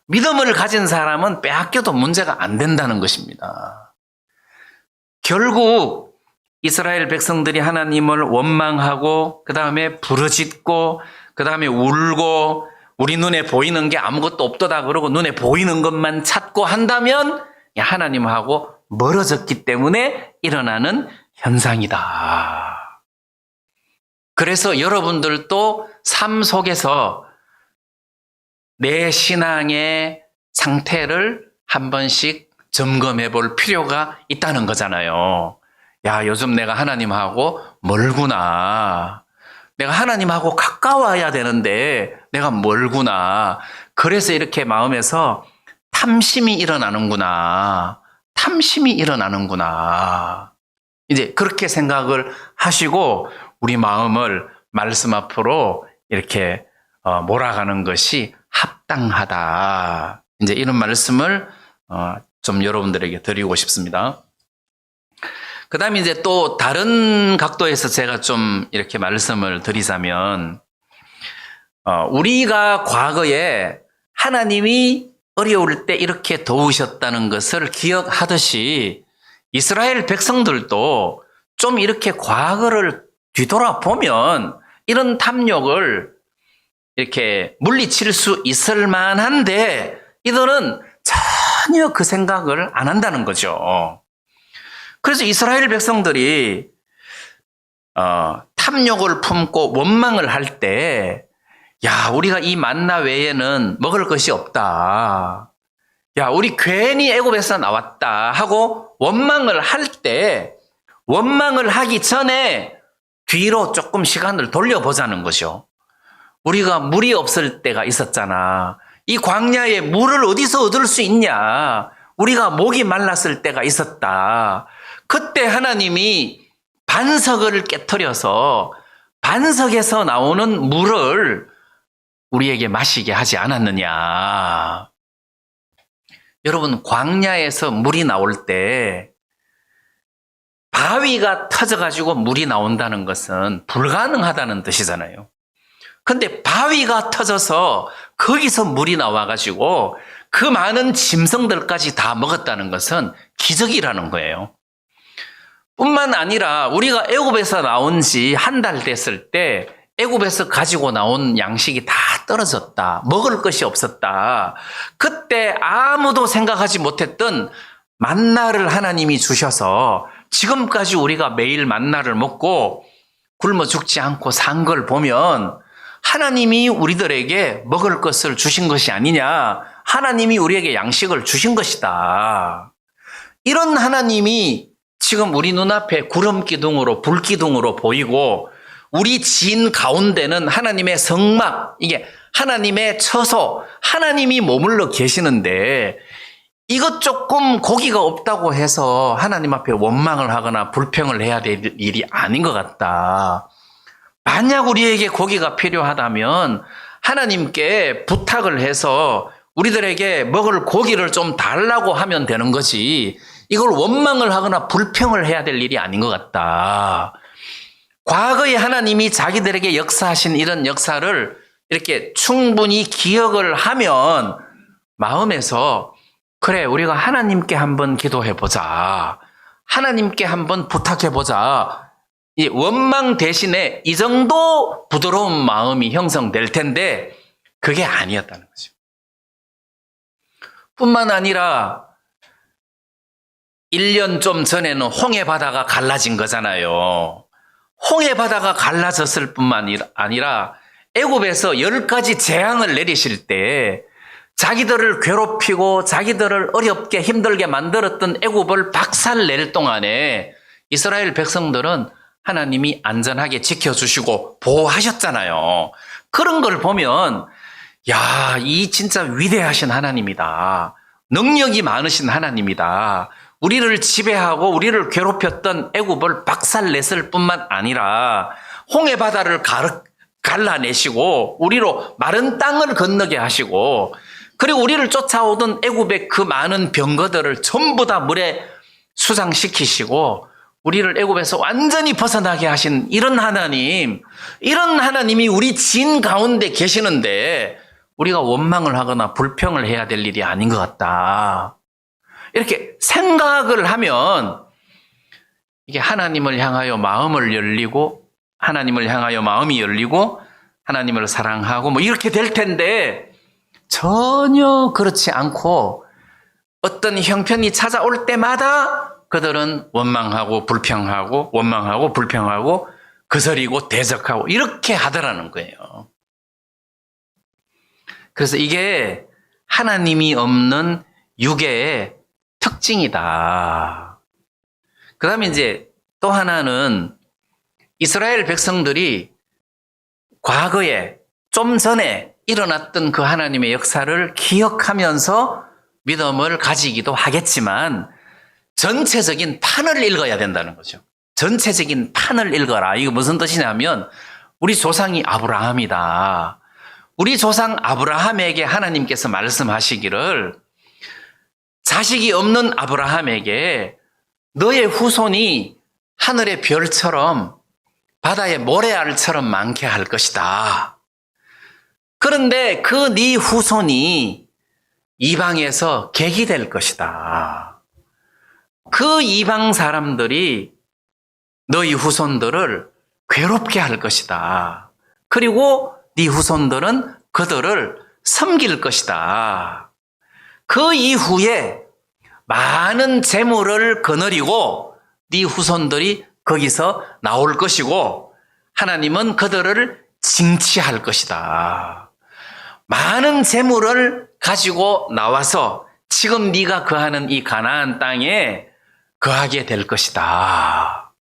Speaker 1: 믿음을 가진 사람은 빼앗겨도 문제가 안 된다는 것입니다. 결국 이스라엘 백성들이 하나님을 원망하고 그 다음에 부르짖고 그 다음에 울고 우리 눈에 보이는 게 아무것도 없도다 그러고 눈에 보이는 것만 찾고 한다면 하나님하고 멀어졌기 때문에 일어나는 현상이다. 그래서 여러분들도 삶 속에서 내 신앙의 상태를 한 번씩 점검해 볼 필요가 있다는 거잖아요. 야, 요즘 내가 하나님하고 멀구나. 내가 하나님하고 가까워야 되는데 내가 멀구나. 그래서 이렇게 마음에서 탐심이 일어나는구나. 탐심이 일어나는구나. 이제 그렇게 생각을 하시고 우리 마음을 말씀 앞으로 이렇게 몰아가는 것이 합당하다. 이제 이런 말씀을 좀 여러분들에게 드리고 싶습니다. 그 다음에 이제 또 다른 각도에서 제가 좀 이렇게 말씀을 드리자면, 우리가 과거에 하나님이 어려울 때 이렇게 도우셨다는 것을 기억하듯이 이스라엘 백성들도 좀 이렇게 과거를 뒤돌아보면 이런 탐욕을 이렇게 물리칠 수 있을 만한데 이들은 전혀 그 생각을 안 한다는 거죠. 그래서 이스라엘 백성들이 탐욕을 품고 원망을 할 때, 야, 우리가 이 만나 외에는 먹을 것이 없다. 야, 우리 괜히 애굽에서 나왔다 하고 원망을 할 때, 원망을 하기 전에 뒤로 조금 시간을 돌려보자는 거죠. 우리가 물이 없을 때가 있었잖아. 이 광야에 물을 어디서 얻을 수 있냐? 우리가 목이 말랐을 때가 있었다. 그때 하나님이 반석을 깨트려서 반석에서 나오는 물을 우리에게 마시게 하지 않았느냐. 여러분, 광야에서 물이 나올 때 바위가 터져가지고 물이 나온다는 것은 불가능하다는 뜻이잖아요. 근데 바위가 터져서 거기서 물이 나와가지고 그 많은 짐승들까지 다 먹었다는 것은 기적이라는 거예요. 뿐만 아니라 우리가 애굽에서 나온 지 한 달 됐을 때 애굽에서 가지고 나온 양식이 다 떨어졌다. 먹을 것이 없었다. 그때 아무도 생각하지 못했던 만나를 하나님이 주셔서 지금까지 우리가 매일 만나를 먹고 굶어 죽지 않고 산 걸 보면 하나님이 우리들에게 먹을 것을 주신 것이 아니냐. 하나님이 우리에게 양식을 주신 것이다. 이런 하나님이 지금 우리 눈앞에 구름 기둥으로 불 기둥으로 보이고 우리 진 가운데는 하나님의 성막, 이게 하나님의 처소, 하나님이 머물러 계시는데 이것 조금 고기가 없다고 해서 하나님 앞에 원망을 하거나 불평을 해야 될 일이 아닌 것 같다. 만약 우리에게 고기가 필요하다면 하나님께 부탁을 해서 우리들에게 먹을 고기를 좀 달라고 하면 되는 거지, 이걸 원망을 하거나 불평을 해야 될 일이 아닌 것 같다. 과거에 하나님이 자기들에게 역사하신 이런 역사를 이렇게 충분히 기억을 하면 마음에서 그래, 우리가 하나님께 한번 기도해보자. 하나님께 한번 부탁해보자. 이 원망 대신에 이 정도 부드러운 마음이 형성될 텐데 그게 아니었다는 거죠. 뿐만 아니라 1년 좀 전에는 홍해 바다가 갈라진 거잖아요. 홍해 바다가 갈라졌을 뿐만 아니라 애굽에서 10가지 재앙을 내리실 때 자기들을 괴롭히고 자기들을 어렵게 힘들게 만들었던 애굽을 박살낼 동안에 이스라엘 백성들은 하나님이 안전하게 지켜주시고 보호하셨잖아요. 그런 걸 보면 야, 이 진짜 위대하신 하나님이다. 능력이 많으신 하나님이다. 우리를 지배하고 우리를 괴롭혔던 애굽을 박살냈을 뿐만 아니라 홍해 바다를 갈라내시고 우리로 마른 땅을 건너게 하시고 그리고 우리를 쫓아오던 애굽의 그 많은 병거들을 전부 다 물에 수장시키시고 우리를 애굽에서 완전히 벗어나게 하신 이런 하나님, 이런 하나님이 우리 진 가운데 계시는데 우리가 원망을 하거나 불평을 해야 될 일이 아닌 것 같다. 이렇게 생각을 하면 이게 하나님을 향하여 마음을 열리고 하나님을 향하여 마음이 열리고 하나님을 사랑하고 뭐 이렇게 될 텐데 전혀 그렇지 않고 어떤 형편이 찾아올 때마다 그들은 원망하고 불평하고 원망하고 불평하고 거스리고 대적하고 이렇게 하더라는 거예요. 그래서 이게 하나님이 없는 유괴의 특징이다. 그 다음에 이제 또 하나는 이스라엘 백성들이 과거에 좀 전에 일어났던 그 하나님의 역사를 기억하면서 믿음을 가지기도 하겠지만 전체적인 판을 읽어야 된다는 거죠. 전체적인 판을 읽어라. 이거 무슨 뜻이냐면 우리 조상이 아브라함이다. 우리 조상 아브라함에게 하나님께서 말씀하시기를 자식이 없는 아브라함에게 너의 후손이 하늘의 별처럼 바다의 모래알처럼 많게 할 것이다. 그런데 그 네 후손이 이방에서 객이 될 것이다. 그 이방 사람들이 너희 후손들을 괴롭게 할 것이다. 그리고 네 후손들은 그들을 섬길 것이다. 그 이후에 많은 재물을 거느리고 네 후손들이 거기서 나올 것이고 하나님은 그들을 징치할 것이다. 많은 재물을 가지고 나와서 지금 네가 거하는 이 가나안 땅에 거하게 될 것이다.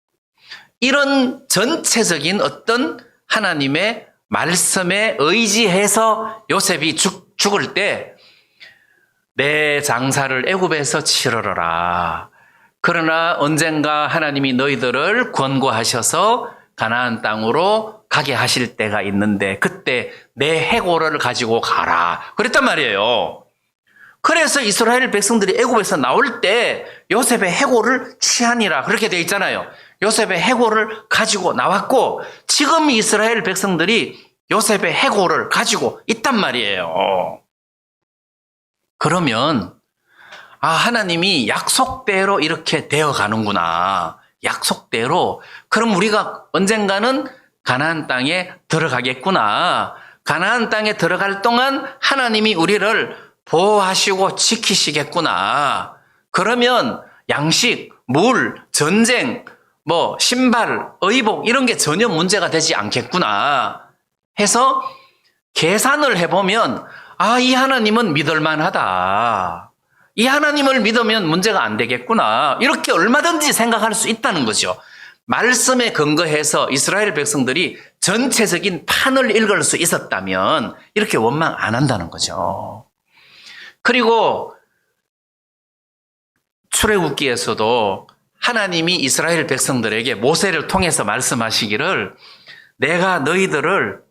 Speaker 1: 이런 전체적인 어떤 하나님의 말씀에 의지해서 요셉이 죽을 때 내 장사를 애굽에서 치르러라. 그러나 언젠가 하나님이 너희들을 권고하셔서 가나안 땅으로 가게 하실 때가 있는데 그때 내 해골을 가지고 가라. 그랬단 말이에요. 그래서 이스라엘 백성들이 애굽에서 나올 때 요셉의 해골을 취하니라 그렇게 돼 있잖아요. 요셉의 해골을 가지고 나왔고 지금 이스라엘 백성들이 요셉의 해골을 가지고 있단 말이에요. 그러면 하나님이 약속대로 이렇게 되어가는구나. 약속대로. 그럼 우리가 언젠가는 가나안 땅에 들어가겠구나. 가나안 땅에 들어갈 동안 하나님이 우리를 보호하시고 지키시겠구나. 그러면 양식, 물, 전쟁, 신발, 의복 이런 게 전혀 문제가 되지 않겠구나 해서 계산을 해보면 이 하나님은 믿을만하다. 이 하나님을 믿으면 문제가 안 되겠구나. 이렇게 얼마든지 생각할 수 있다는 거죠. 말씀에 근거해서 이스라엘 백성들이 전체적인 판을 읽을 수 있었다면 이렇게 원망 안 한다는 거죠. 그리고 출애굽기에서도 하나님이 이스라엘 백성들에게 모세를 통해서 말씀하시기를 내가 너희들을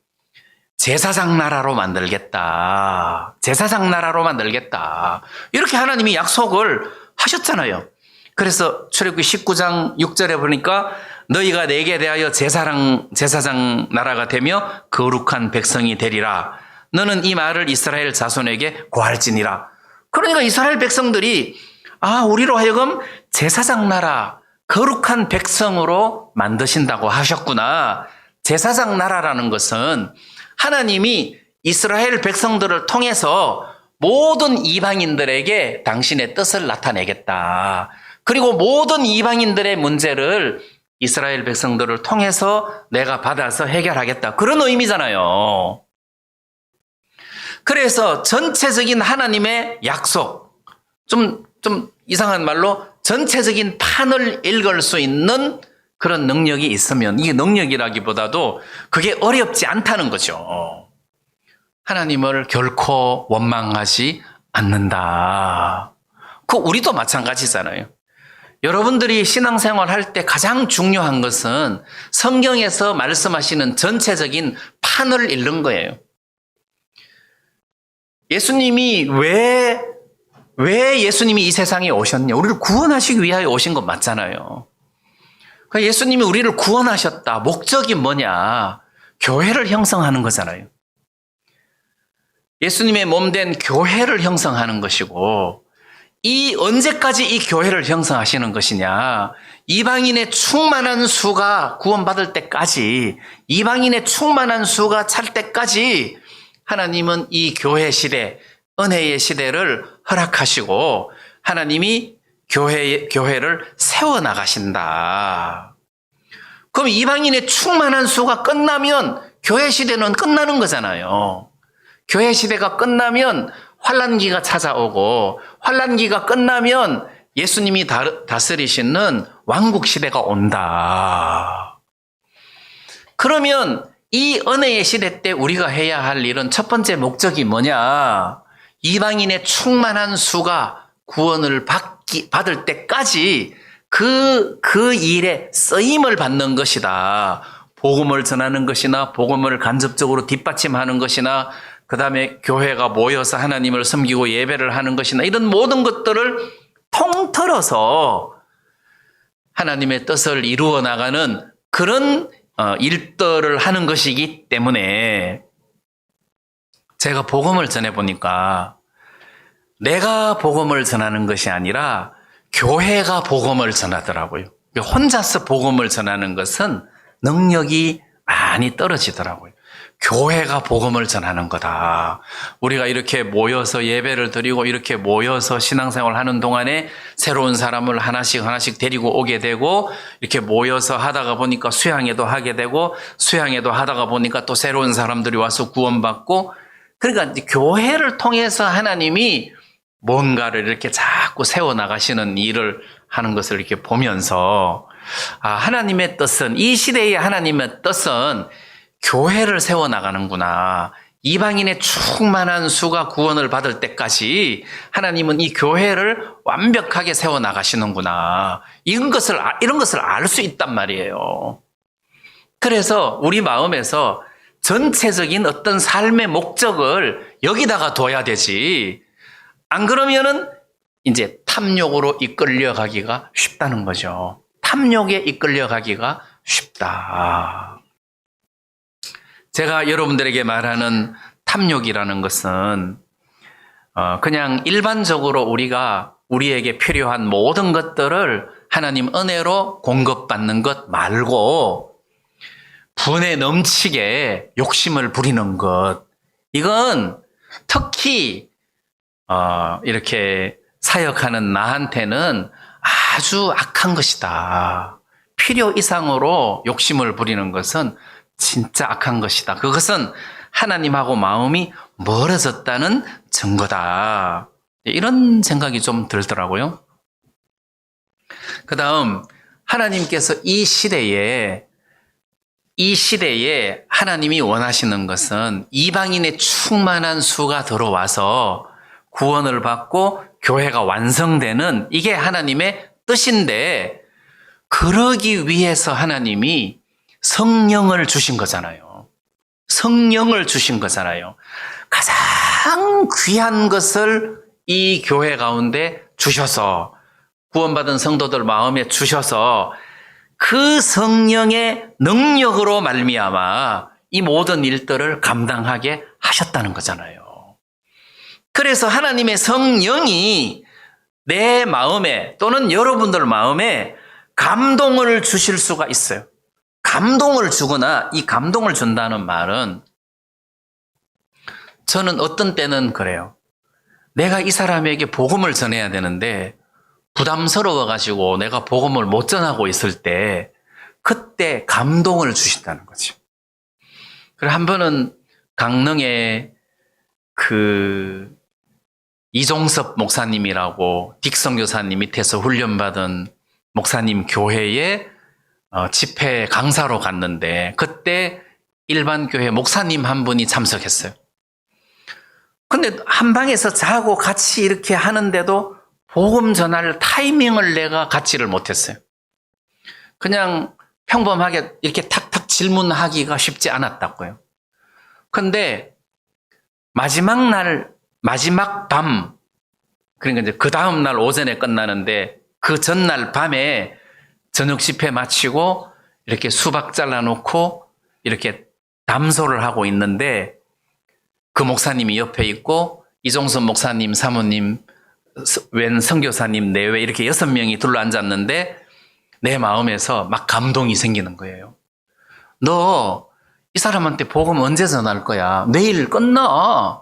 Speaker 1: 제사장 나라로 만들겠다. 제사장 나라로 만들겠다. 이렇게 하나님이 약속을 하셨잖아요. 그래서 출애굽기 19장 6절에 보니까 너희가 내게 대하여 제사장 나라가 되며 거룩한 백성이 되리라. 너는 이 말을 이스라엘 자손에게 고할지니라. 그러니까 이스라엘 백성들이 우리로 하여금 제사장 나라, 거룩한 백성으로 만드신다고 하셨구나. 제사장 나라라는 것은 하나님이 이스라엘 백성들을 통해서 모든 이방인들에게 당신의 뜻을 나타내겠다. 그리고 모든 이방인들의 문제를 이스라엘 백성들을 통해서 내가 받아서 해결하겠다. 그런 의미잖아요. 그래서 전체적인 하나님의 약속, 좀 이상한 말로 전체적인 판을 읽을 수 있는 그런 능력이 있으면 이게 능력이라기보다도 그게 어렵지 않다는 거죠. 하나님을 결코 원망하지 않는다. 우리도 마찬가지잖아요. 여러분들이 신앙생활 할 때 가장 중요한 것은 성경에서 말씀하시는 전체적인 판을 읽는 거예요. 예수님이 왜 예수님이 이 세상에 오셨냐? 우리를 구원하시기 위하여 오신 것 맞잖아요. 예수님이 우리를 구원하셨다. 목적이 뭐냐? 교회를 형성하는 거잖아요. 예수님의 몸된 교회를 형성하는 것이고 언제까지 이 교회를 형성하시는 것이냐? 이방인의 충만한 수가 구원받을 때까지, 이방인의 충만한 수가 찰 때까지 하나님은 이 교회 시대, 은혜의 시대를 허락하시고 하나님이 교회를 세워나가신다. 그럼 이방인의 충만한 수가 끝나면 교회 시대는 끝나는 거잖아요. 교회 시대가 끝나면 환란기가 찾아오고 환란기가 끝나면 예수님이 다스리시는 왕국 시대가 온다. 그러면 이 은혜의 시대 때 우리가 해야 할 일은 첫 번째 목적이 뭐냐? 이방인의 충만한 수가 구원을 받을 때까지 그 일에 쓰임을 받는 것이다. 복음을 전하는 것이나 복음을 간접적으로 뒷받침하는 것이나 그 다음에 교회가 모여서 하나님을 섬기고 예배를 하는 것이나 이런 모든 것들을 통틀어서 하나님의 뜻을 이루어 나가는 그런 일들을 하는 것이기 때문에 제가 복음을 전해보니까 내가 복음을 전하는 것이 아니라 교회가 복음을 전하더라고요. 혼자서 복음을 전하는 것은 능력이 많이 떨어지더라고요. 교회가 복음을 전하는 거다. 우리가 이렇게 모여서 예배를 드리고 이렇게 모여서 신앙생활을 하는 동안에 새로운 사람을 하나씩 데리고 오게 되고 이렇게 모여서 하다가 보니까 수양회도 하게 되고 수양회도 하다가 보니까 또 새로운 사람들이 와서 구원받고 그러니까 이제 교회를 통해서 하나님이 뭔가를 이렇게 자꾸 세워나가시는 일을 하는 것을 이렇게 보면서 하나님의 뜻은 이 시대의 하나님의 뜻은 교회를 세워나가는구나. 이방인의 충만한 수가 구원을 받을 때까지 하나님은 이 교회를 완벽하게 세워나가시는구나. 이런 것을 알 수 있단 말이에요. 그래서 우리 마음에서 전체적인 어떤 삶의 목적을 여기다가 둬야 되지. 안 그러면은 이제 탐욕으로 이끌려가기가 쉽다는 거죠. 탐욕에 이끌려가기가 쉽다. 제가 여러분들에게 말하는 탐욕이라는 것은 그냥 일반적으로 우리에게 필요한 모든 것들을 하나님 은혜로 공급받는 것 말고 분에 넘치게 욕심을 부리는 것. 이건 특히 이렇게 사역하는 나한테는 아주 악한 것이다. 필요 이상으로 욕심을 부리는 것은 진짜 악한 것이다. 그것은 하나님하고 마음이 멀어졌다는 증거다. 이런 생각이 좀 들더라고요. 그 다음 하나님께서 이 시대에 하나님이 원하시는 것은 이방인의 충만한 수가 들어와서 구원을 받고 교회가 완성되는 이게 하나님의 뜻인데 그러기 위해서 하나님이 성령을 주신 거잖아요. 성령을 주신 거잖아요. 가장 귀한 것을 이 교회 가운데 주셔서 구원받은 성도들 마음에 주셔서 그 성령의 능력으로 말미암아 이 모든 일들을 감당하게 하셨다는 거잖아요. 그래서 하나님의 성령이 내 마음에 또는 여러분들 마음에 감동을 주실 수가 있어요. 감동을 주거나 이 감동을 준다는 말은 저는 어떤 때는 그래요. 내가 이 사람에게 복음을 전해야 되는데 부담스러워가지고 내가 복음을 못 전하고 있을 때 그때 감동을 주신다는 거죠. 그리고 한 번은 강릉에 이종섭 목사님이라고 딕성 교사님 밑에서 훈련받은 목사님 교회에 집회 강사로 갔는데 그때 일반 교회 목사님 한 분이 참석했어요. 근데 한 방에서 자고 같이 이렇게 하는데도 복음 전할 타이밍을 내가 갖지를 못했어요. 그냥 평범하게 이렇게 탁탁 질문하기가 쉽지 않았다고요. 근데 마지막 밤, 그러니까 이제 그 다음 날 오전에 끝나는데 그 전날 밤에 저녁 집회 마치고 이렇게 수박 잘라놓고 이렇게 담소를 하고 있는데 그 목사님이 옆에 있고 이종섭 목사님, 사모님, 웬 선교사님 내외 이렇게 6명이 둘러앉았는데 내 마음에서 막 감동이 생기는 거예요. 너 이 사람한테 복음 언제 전할 거야? 내일 끝나.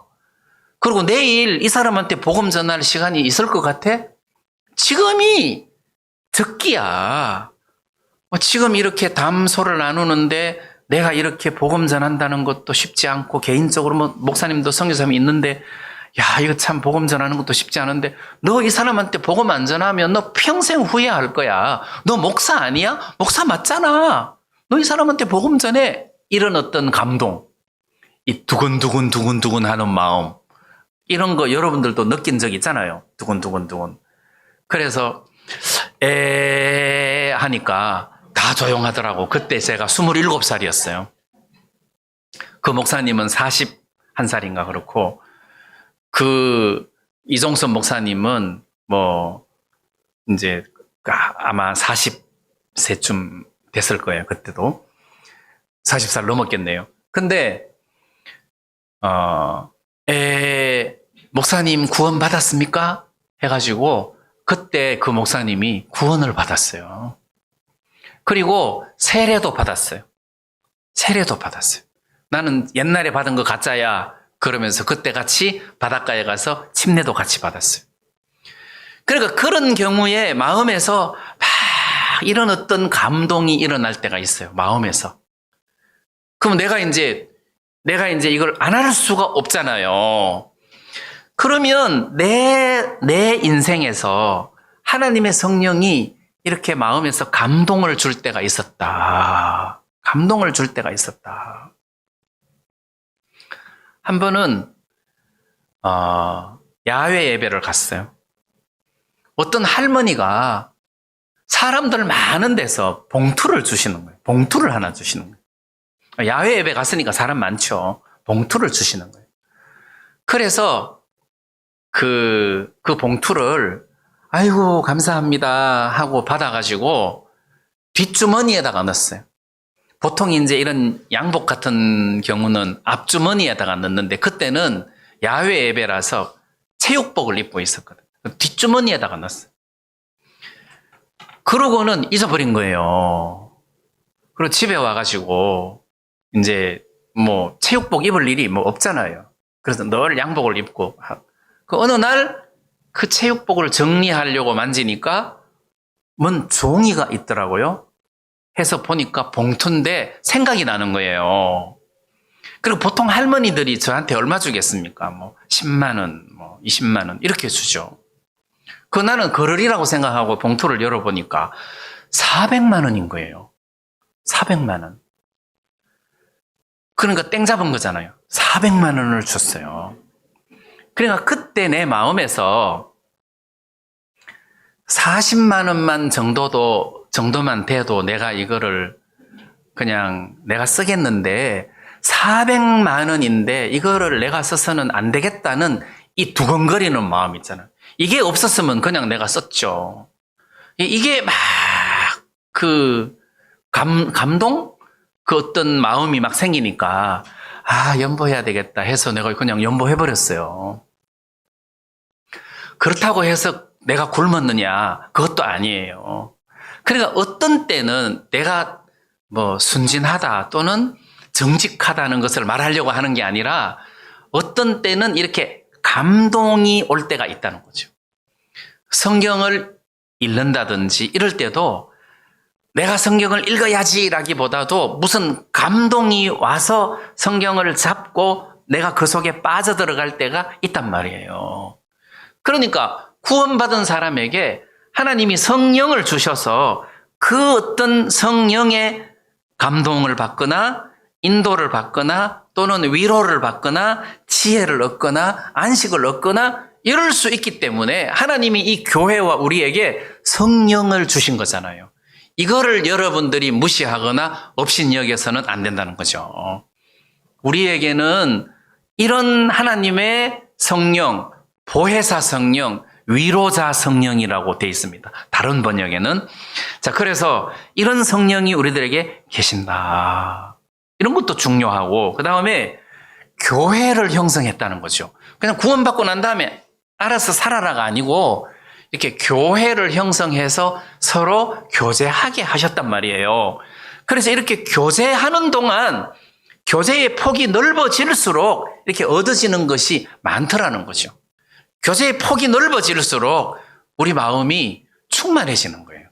Speaker 1: 그리고 내일 이 사람한테 복음 전할 시간이 있을 것 같아? 지금이 적기야. 지금 이렇게 담소를 나누는데 내가 이렇게 복음 전한다는 것도 쉽지 않고 개인적으로 목사님도 선교사님이 있는데 야, 이거 참 복음 전하는 것도 쉽지 않은데 너 이 사람한테 복음 안 전하면 너 평생 후회할 거야. 너 목사 아니야? 목사 맞잖아. 너 이 사람한테 복음 전해. 이런 어떤 감동, 이 두근두근 하는 마음, 이런 거 여러분들도 느낀 적 있잖아요. 두근두근. 그래서 하니까 다 조용하더라고. 그때 제가 27살이었어요. 그 목사님은 41살인가 그렇고, 이종선 목사님은 이제 아마 40세쯤 됐을 거예요. 그때도 40살 넘었겠네요. 근데 목사님 구원 받았습니까? 해가지고 그때 그 목사님이 구원을 받았어요. 그리고 세례도 받았어요. 나는 옛날에 받은 거 가짜야 그러면서 그때 같이 바닷가에 가서 침례도 같이 받았어요. 그러니까 그런 경우에 마음에서 막 이런 어떤 감동이 일어날 때가 있어요. 마음에서. 그럼 내가 이제 이걸 안 할 수가 없잖아요. 그러면 내 인생에서 하나님의 성령이 이렇게 마음에서 감동을 줄 때가 있었다. 한 번은 야외 예배를 갔어요. 어떤 할머니가 사람들 많은 데서 봉투를 주시는 거예요. 봉투를 하나 주시는 거예요. 야외 예배 갔으니까 사람 많죠. 봉투를 주시는 거예요. 그래서 그 봉투를 아이고 감사합니다 하고 받아가지고 뒷주머니에다가 넣었어요. 보통 이제 이런 양복 같은 경우는 앞주머니에다가 넣는데 그때는 야외 예배라서 체육복을 입고 있었거든요. 뒷주머니에다가 넣었어요. 그러고는 잊어버린 거예요. 그리고 집에 와가지고 이제 체육복 입을 일이 없잖아요. 그래서 늘 양복을 입고 그 어느 날 그 체육복을 정리하려고 만지니까 뭔 종이가 있더라고요. 해서 보니까 봉투인데 생각이 나는 거예요. 그리고 보통 할머니들이 저한테 얼마 주겠습니까? 10만 원, 20만 원 이렇게 주죠. 나는 거르리라고 생각하고 봉투를 열어보니까 400만 원인 거예요. 400만 원. 그러니까 땡 잡은 거잖아요. 400만 원을 줬어요. 그러니까 그때 내 마음에서 40만 원만 정도만 돼도 내가 이거를 그냥 내가 쓰겠는데 400만 원인데 이거를 내가 써서는 안 되겠다는 이 두근거리는 마음 있잖아요. 이게 없었으면 그냥 내가 썼죠. 이게 막 감동? 그 어떤 마음이 막 생기니까 연보해야 되겠다 해서 내가 그냥 연보해버렸어요. 그렇다고 해서 내가 굶었느냐? 그것도 아니에요. 그러니까 어떤 때는 내가 순진하다 또는 정직하다는 것을 말하려고 하는 게 아니라 어떤 때는 이렇게 감동이 올 때가 있다는 거죠. 성경을 읽는다든지 이럴 때도 내가 성경을 읽어야지라기보다도 무슨 감동이 와서 성경을 잡고 내가 그 속에 빠져들어갈 때가 있단 말이에요. 그러니까 구원받은 사람에게 하나님이 성령을 주셔서 그 어떤 성령의 감동을 받거나 인도를 받거나 또는 위로를 받거나 지혜를 얻거나 안식을 얻거나 이럴 수 있기 때문에 하나님이 이 교회와 우리에게 성령을 주신 거잖아요. 이거를 여러분들이 무시하거나 업신여겨서는 안 된다는 거죠. 우리에게는 이런 하나님의 성령, 보혜사 성령, 위로자 성령이라고 되어 있습니다. 다른 번역에는. 자, 그래서 이런 성령이 우리들에게 계신다. 이런 것도 중요하고, 그 다음에 교회를 형성했다는 거죠. 그냥 구원받고 난 다음에 알아서 살아라가 아니고, 이렇게 교회를 형성해서 서로 교제하게 하셨단 말이에요. 그래서 이렇게 교제하는 동안 교제의 폭이 넓어질수록 이렇게 얻어지는 것이 많더라는 거죠. 교제의 폭이 넓어질수록 우리 마음이 충만해지는 거예요.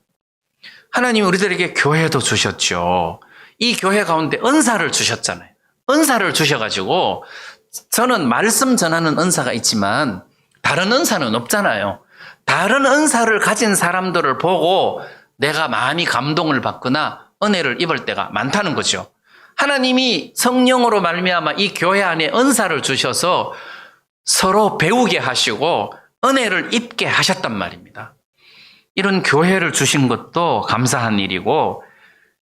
Speaker 1: 하나님이 우리들에게 교회도 주셨죠. 이 교회 가운데 은사를 주셨잖아요. 은사를 주셔가지고 저는 말씀 전하는 은사가 있지만 다른 은사는 없잖아요. 다른 은사를 가진 사람들을 보고 내가 많이 감동을 받거나 은혜를 입을 때가 많다는 거죠. 하나님이 성령으로 말미암아 이 교회 안에 은사를 주셔서 서로 배우게 하시고 은혜를 입게 하셨단 말입니다. 이런 교회를 주신 것도 감사한 일이고,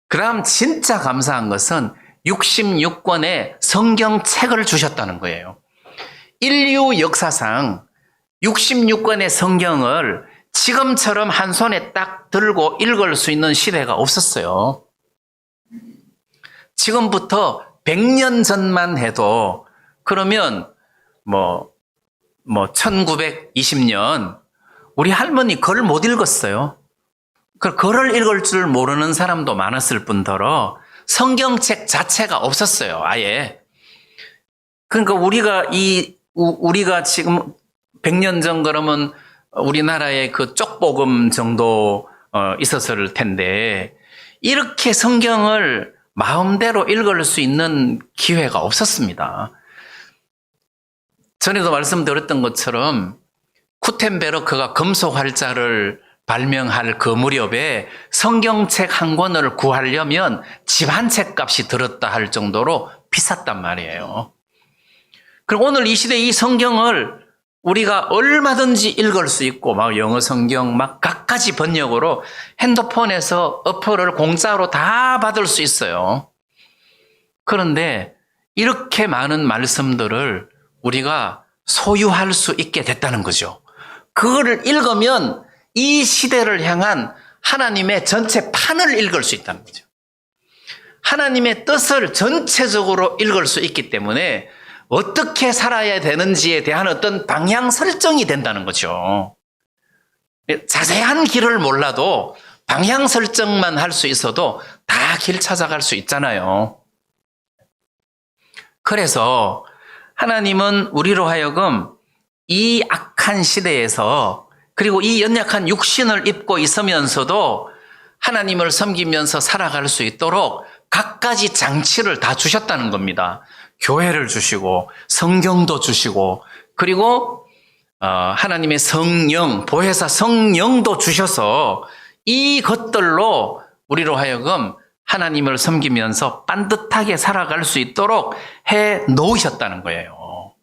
Speaker 1: 그다음 진짜 감사한 것은 66권의 성경책을 주셨다는 거예요. 인류 역사상 66권의 성경을 지금처럼 한 손에 딱 들고 읽을 수 있는 시대가 없었어요. 지금부터 100년 전만 해도, 그러면 1920년 우리 할머니 글 못 읽었어요. 그 글을 읽을 줄 모르는 사람도 많았을 뿐더러 성경책 자체가 없었어요, 아예. 그러니까 우리가 지금 100년 전 그러면 우리나라에 그 쪽복음 정도 있었을 텐데, 이렇게 성경을 마음대로 읽을 수 있는 기회가 없었습니다. 전에도 말씀드렸던 것처럼 구텐베르크가 금속 활자를 발명할 그 무렵에 성경책 한 권을 구하려면 집 한 채 값이 들었다 할 정도로 비쌌단 말이에요. 그럼 오늘 이 시대에 이 성경을 우리가 얼마든지 읽을 수 있고, 막 영어 성경 막 각가지 번역으로 핸드폰에서 어플을 공짜로 다 받을 수 있어요. 그런데 이렇게 많은 말씀들을 우리가 소유할 수 있게 됐다는 거죠. 그거를 읽으면 이 시대를 향한 하나님의 전체 판을 읽을 수 있다는 거죠. 하나님의 뜻을 전체적으로 읽을 수 있기 때문에 어떻게 살아야 되는지에 대한 어떤 방향 설정이 된다는 거죠. 자세한 길을 몰라도 방향 설정만 할 수 있어도 다 길 찾아갈 수 있잖아요. 그래서 하나님은 우리로 하여금 이 악한 시대에서, 그리고 이 연약한 육신을 입고 있으면서도 하나님을 섬기면서 살아갈 수 있도록 갖가지 장치를 다 주셨다는 겁니다. 교회를 주시고 성경도 주시고, 그리고 하나님의 성령, 보혜사 성령도 주셔서 이 것들로 우리로 하여금 하나님을 섬기면서 반듯하게 살아갈 수 있도록 해 놓으셨다는 거예요.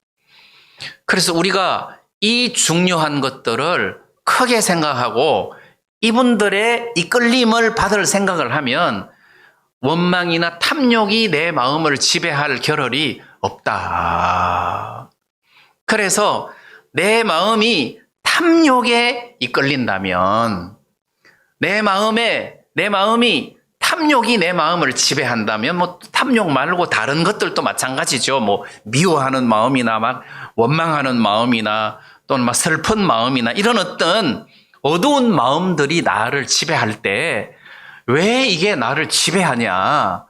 Speaker 1: 그래서 우리가 이 중요한 것들을 크게 생각하고 이분들의 이끌림을 받을 생각을 하면 원망이나 탐욕이 내 마음을 지배할 겨를이 없다. 그래서 내 마음이 탐욕에 이끌린다면, 내 마음이 탐욕이 내 마음을 지배한다면, 탐욕 말고 다른 것들도 마찬가지죠. 미워하는 마음이나 막 원망하는 마음이나 또는 막 슬픈 마음이나 이런 어떤 어두운 마음들이 나를 지배할 때, 왜 이게 나를 지배하냐?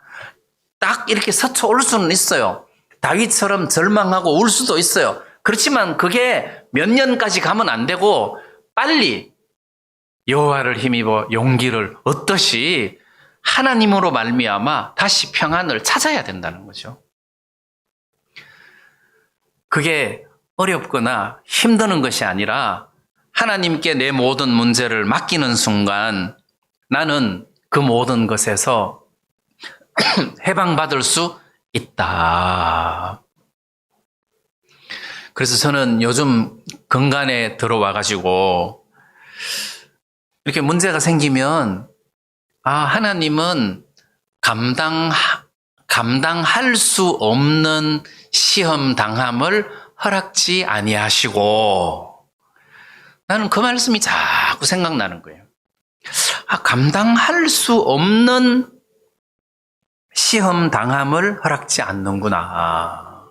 Speaker 1: 딱 이렇게 서쳐올 수는 있어요. 다윗처럼 절망하고 울 수도 있어요. 그렇지만 그게 몇 년까지 가면 안 되고 빨리 여호와를 힘입어 용기를 얻듯이 하나님으로 말미암아 다시 평안을 찾아야 된다는 거죠. 그게 어렵거나 힘드는 것이 아니라 하나님께 내 모든 문제를 맡기는 순간 나는 그 모든 것에서 해방받을 수 있다. 그래서 저는 요즘 건강에 들어와가지고 이렇게 문제가 생기면, 하나님은 감당할 수 없는 시험 당함을 허락지 아니하시고, 나는 그 말씀이 자꾸 생각나는 거예요. 감당할 수 없는 시험 당함을 허락지 않는구나.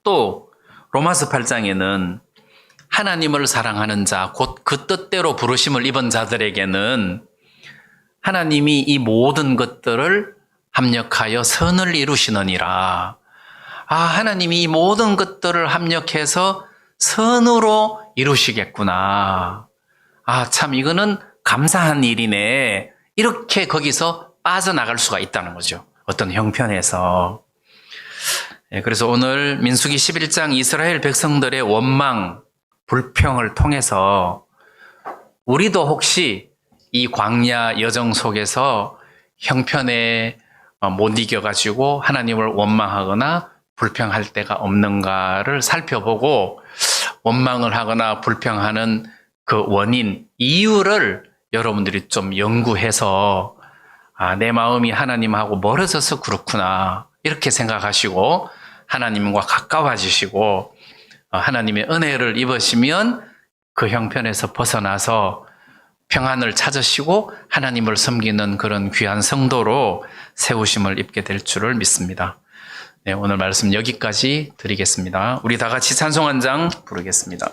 Speaker 1: 또 로마서 8장에는 하나님을 사랑하는 자, 곧 그 뜻대로 부르심을 입은 자들에게는 하나님이 이 모든 것들을 합력하여 선을 이루시느니라. 하나님이 이 모든 것들을 합력해서 선으로 이루시겠구나. 참 이거는 감사한 일이네. 이렇게 거기서 빠져나갈 수가 있다는 거죠. 어떤 형편에서. 그래서 오늘 민수기 11장 이스라엘 백성들의 원망, 불평을 통해서 우리도 혹시 이 광야 여정 속에서 형편에 못 이겨가지고 하나님을 원망하거나 불평할 때가 없는가를 살펴보고 원망을 하거나 불평하는 그 원인, 이유를 여러분들이 좀 연구해서 내 마음이 하나님하고 멀어져서 그렇구나 이렇게 생각하시고 하나님과 가까워지시고 하나님의 은혜를 입으시면 그 형편에서 벗어나서 평안을 찾으시고 하나님을 섬기는 그런 귀한 성도로 세우심을 입게 될 줄을 믿습니다. 네, 오늘 말씀 여기까지 드리겠습니다. 우리 다 같이 찬송 한 장 부르겠습니다.